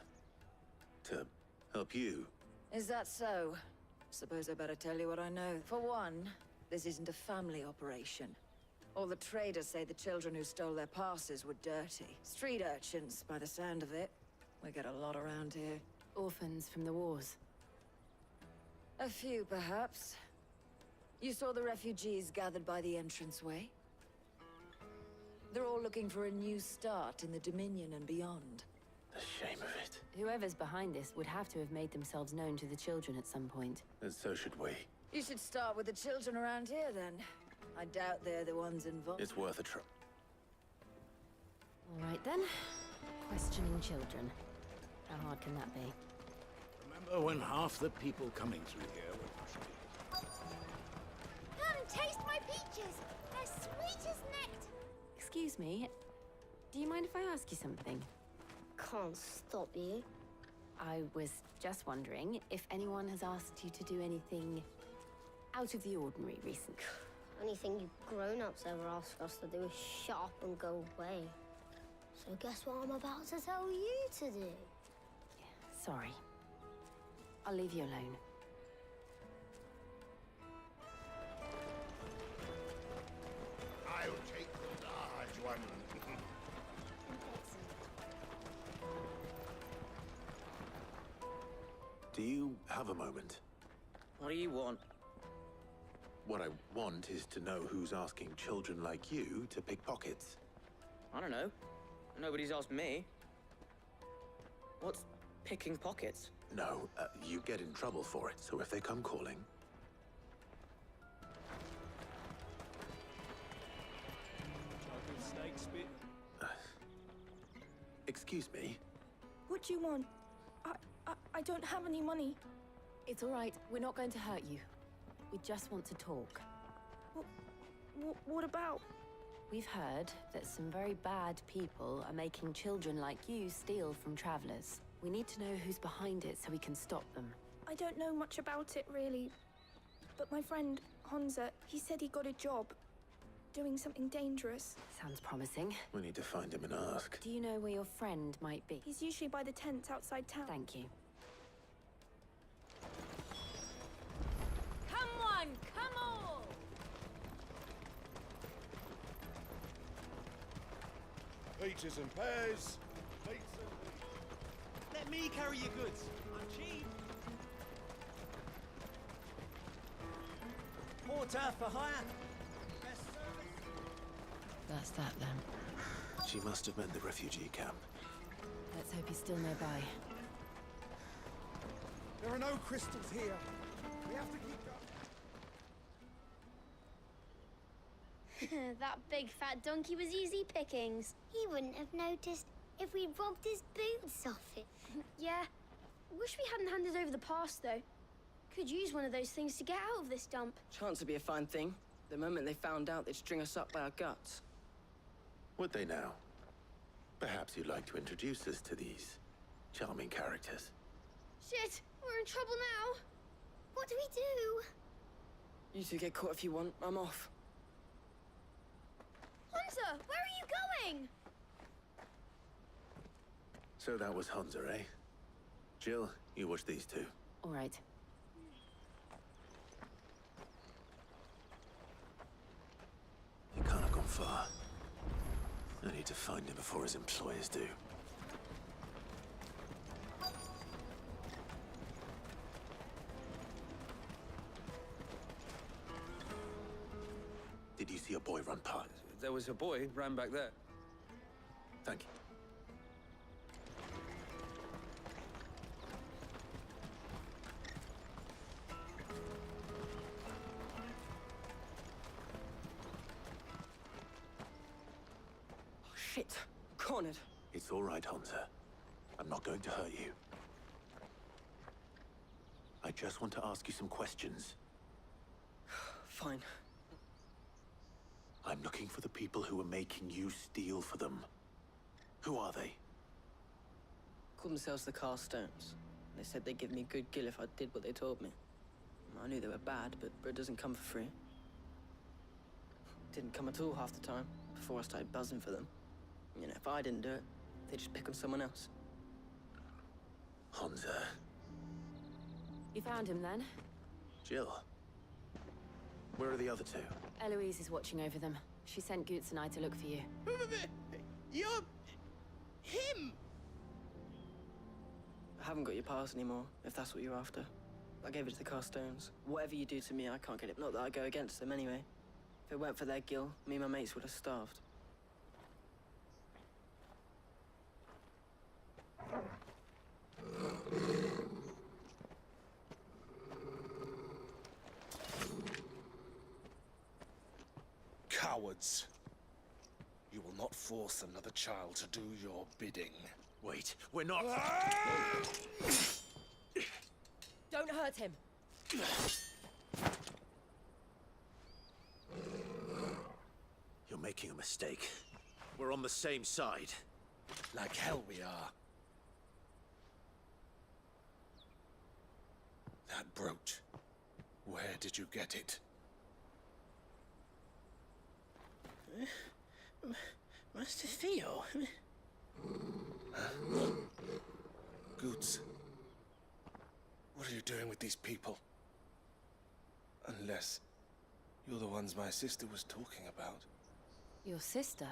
To help you. is that so? Suppose I better tell you what I know. For one, this isn't a family operation. All the traders say the children who stole their passes were dirty. Street urchins, by the sound of it. We get a lot around here. Orphans from the wars. A few, perhaps. You saw the refugees gathered by the entranceway? They're all looking for a new start in the Dominion and beyond. The shame of it. Whoever's behind this would have to have made themselves known to the children at some point. And so should we. You should start with the children around here, then. I doubt they're the ones involved. It's worth a try. All right, then. Questioning children. How hard can that be? Remember when half the people coming through here were... Come, taste my peaches! They're sweet as nectar! Excuse me. Do you mind if I ask you something? Can't stop you. I was just wondering if anyone has asked you to do anything out of the ordinary recently. Anything you grown-ups ever ask us to do is shut up and go away. So guess what I'm about to tell you to do? Sorry. I'll leave you alone. have a moment? What do you want? What I want is to know who's asking children like you to pick pockets. I don't know. Nobody's asked me. What's picking pockets? No, you get in trouble for it, so if they come calling... Excuse me? What do you want? I don't have any money. It's all right. We're not going to hurt you. We just want to talk. What about? We've heard that some very bad people are making children like you steal from travelers. We need to know who's behind it so we can stop them. I don't know much about it, really. But my friend, Honza, he said he got a job. Doing something dangerous. Sounds promising. We need to find him and ask. Do you know where your friend might be? He's usually by the tents outside town. Thank you. Come on, come on! Peaches and pears. Let me carry your goods. I'm cheap. Porter for hire. That's that then. She must have meant the refugee camp. Let's hope he's still nearby. There are no crystals here. We have to keep going. That big fat donkey was easy pickings. He wouldn't have noticed if we robbed his boots off it. Yeah. Wish we hadn't handed over the pass, though. Could use one of those things to get out of this dump. Chance would be a fine thing. The moment they found out, they'd string us up by our guts. Would they now? Perhaps you'd like to introduce us to these charming characters. Shit! We're in trouble now! What do we do? You two get caught if you want. I'm off. Hunter! Where are you going? So that was Hunter, eh? Jill, you watch these two. All right. He can't have gone far. I need to find him before his employers do. Did you see a boy run past? There was a boy ran back there. Thank you. Shit. Cornered. It's all right, Hunter. I'm not going to hurt you. I just want to ask you some questions. Fine. I'm looking for the people who are making you steal for them. Who are they? Called themselves the Carstones. They said they'd give me good gill if I did what they told me. I knew they were bad, but bread doesn't come for free. Didn't come at all half the time, before I started buzzing for them. You know, if I didn't do it, they'd just pick on someone else. Hunter. You found him then? Jill. Where are the other two? Eloise is watching over them. She sent Goots and I to look for you. You're... him! I haven't got your pass anymore, if that's what you're after. I gave it to the Carstones. Whatever you do to me, I can't get it. Not that I go against them anyway. If it weren't for their gill, me and my mates would have starved. Cowards. You will not force another child to do your bidding. Wait, we're not... Don't hurt him. You're making a mistake. We're on the same side. Like hell we are. That brooch. Where did you get it? Master Theo? Goots. What are you doing with these people? Unless you're the ones my sister was talking about. Your sister?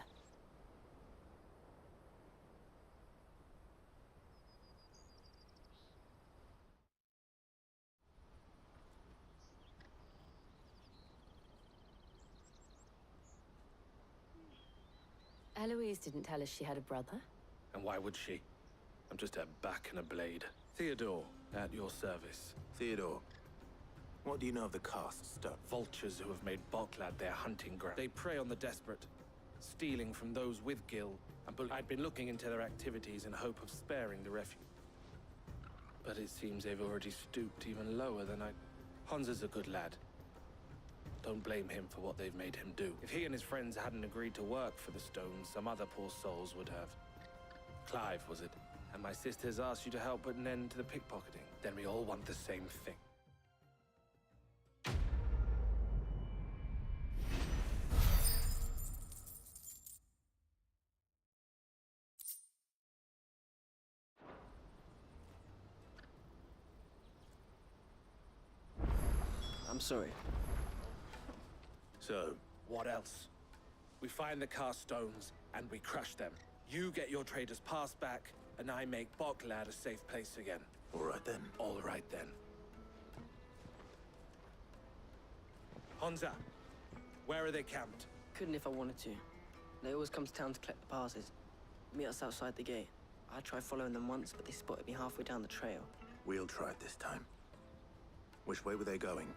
Eloise didn't tell us she had a brother. And why would she? I'm just a back and a blade. Theodore, at your service. Theodore, what do you know of the cast stone? Vultures who have made Boklad their hunting ground. They prey on the desperate, stealing from those with Gil. I'd been looking into their activities in hope of sparing the refuge. But it seems they've already stooped even lower than I... Hansa's a good lad. Don't blame him for what they've made him do. If he and his friends hadn't agreed to work for the stones, some other poor souls would have. Clive, was it? And my sisters asked you to help put an end to the pickpocketing. Then we all want the same thing. I'm sorry. So? What else? We find the cast stones, and we crush them. You get your traders' pass back, and I make Boklad a safe place again. All right then. All right then. Hansa, where are they camped? Couldn't if I wanted to. They always come to town to collect the passes. Meet us outside the gate. I tried following them once, but they spotted me halfway down the trail. We'll try it this time. Which way were they going?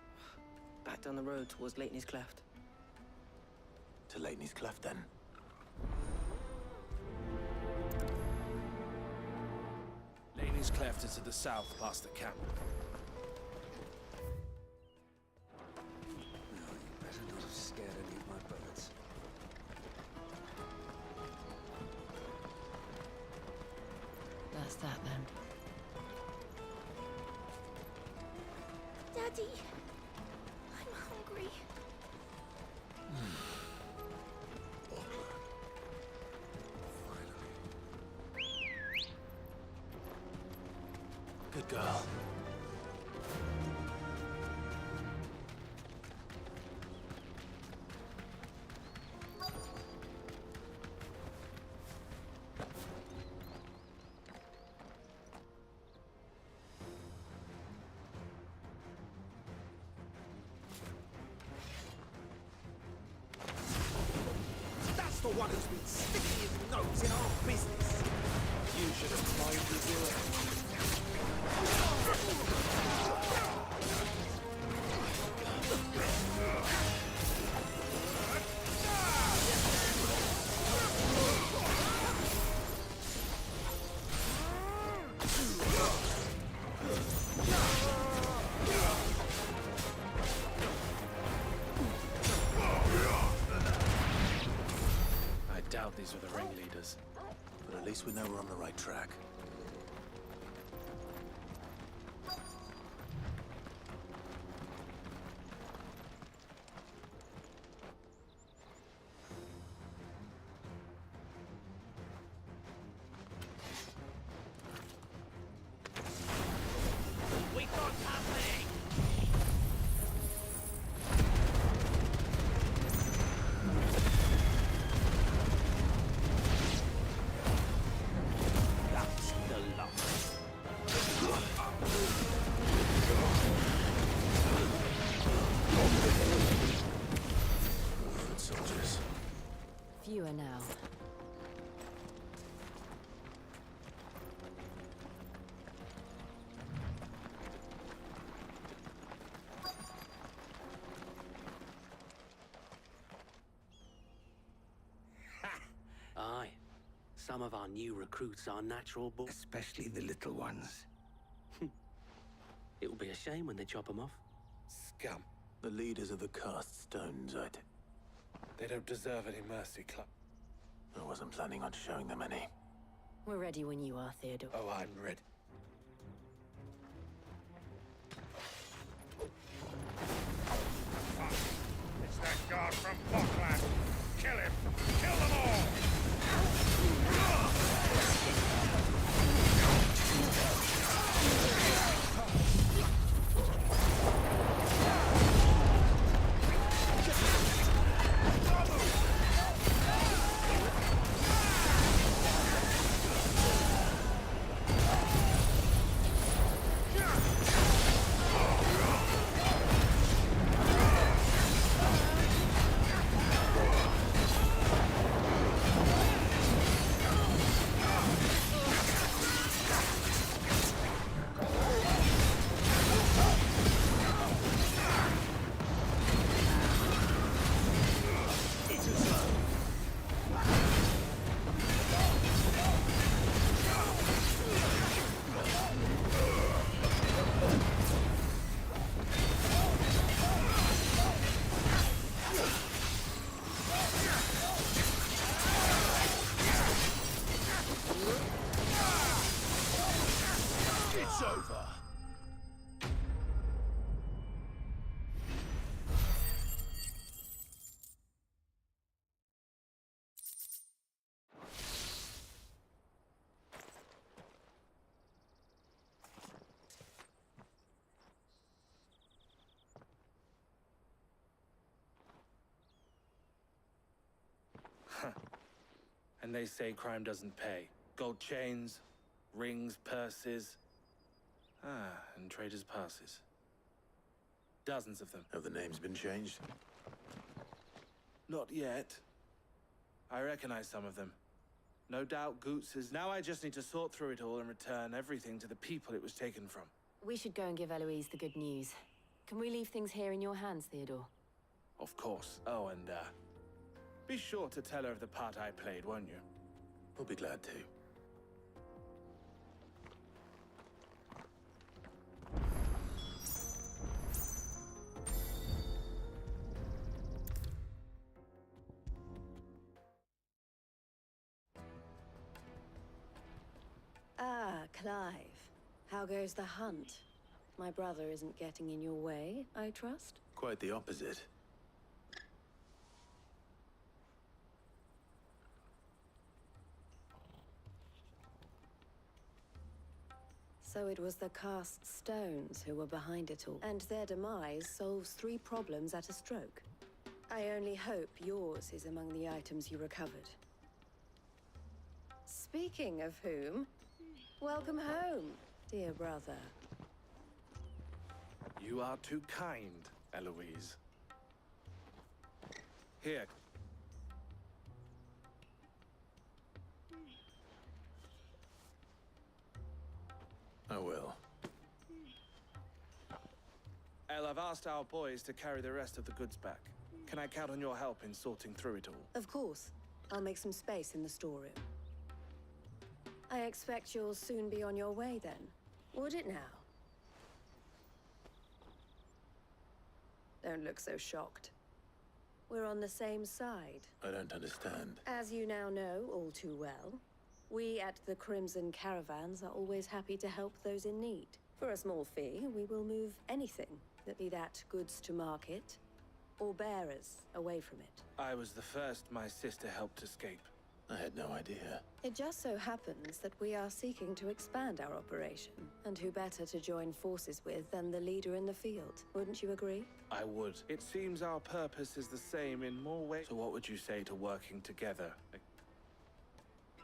Back down the road towards Leitney's Cleft. To Leitney's Cleft, then? Leitney's Cleft is to the south, past the camp. No, you better not have scared any of my bullets. That's that, then. Daddy, I'm hungry. Good girl. That's the one who's been sticking his nose in our business. You should have tried to do it. I doubt these are the ringleaders. But at least we know we're on the right track. We got something! That's the lot. Foot soldiers. Fewer now. Aye. Some of our new recruits are natural born. Especially the little ones. It will be a shame when they chop them off. Scum. The leaders of the cast stones, They don't deserve any mercy, Clive. I wasn't planning on showing them any. We're ready when you are, Theodore. Oh, I'm ready. It's that guard from Boklad. Kill him! Kill them all! And they say crime doesn't pay. Gold chains, rings, purses. And traders' passes. Dozens of them. Have the names been changed? Not yet. I recognize some of them. No doubt Goots is... Now I just need to sort through it all and return everything to the people it was taken from. We should go and give Eloise the good news. Can we leave things here in your hands, Theodore? Of course. Oh, and, be sure to tell her of the part I played, won't you? We'll be glad to. Ah, Clive. How goes the hunt? My brother isn't getting in your way, I trust? Quite the opposite. So it was the cast stones who were behind it all, and their demise solves 3 problems at a stroke. I only hope yours is among the items you recovered. Speaking of whom, welcome home, dear brother. You are too kind, Eloise. Here. I will. Elle, I've asked our boys to carry the rest of the goods back. Can I count on your help in sorting through it all? Of course. I'll make some space in the storeroom. I expect you'll soon be on your way then. Would it now? Don't look so shocked. We're on the same side. I don't understand. As you now know all too well, we at the Crimson Caravans are always happy to help those in need. For a small fee, we will move anything, that be that goods to market, or bearers away from it. I was the first my sister helped escape. I had no idea. It just so happens that we are seeking to expand our operation, and who better to join forces with than the leader in the field? Wouldn't you agree? I would. It seems our purpose is the same in more ways. So what would you say to working together?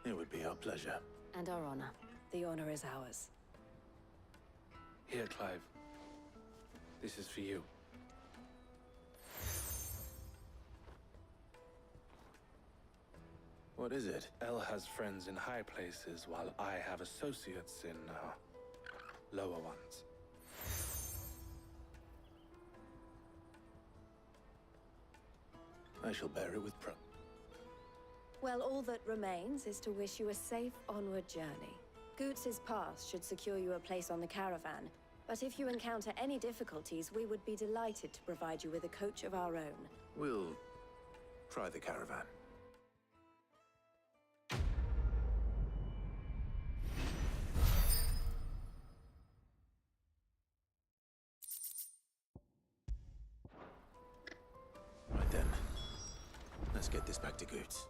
It would be our pleasure. And our honor. The honor is ours. Here, Clive. This is for you. What is it? Elle has friends in high places, while I have associates in, lower ones. I shall bear it with pride. Well, all that remains is to wish you a safe onward journey. Goots' pass should secure you a place on the caravan, but if you encounter any difficulties, we would be delighted to provide you with a coach of our own. We'll try the caravan. Right then. Let's get this back to Goots.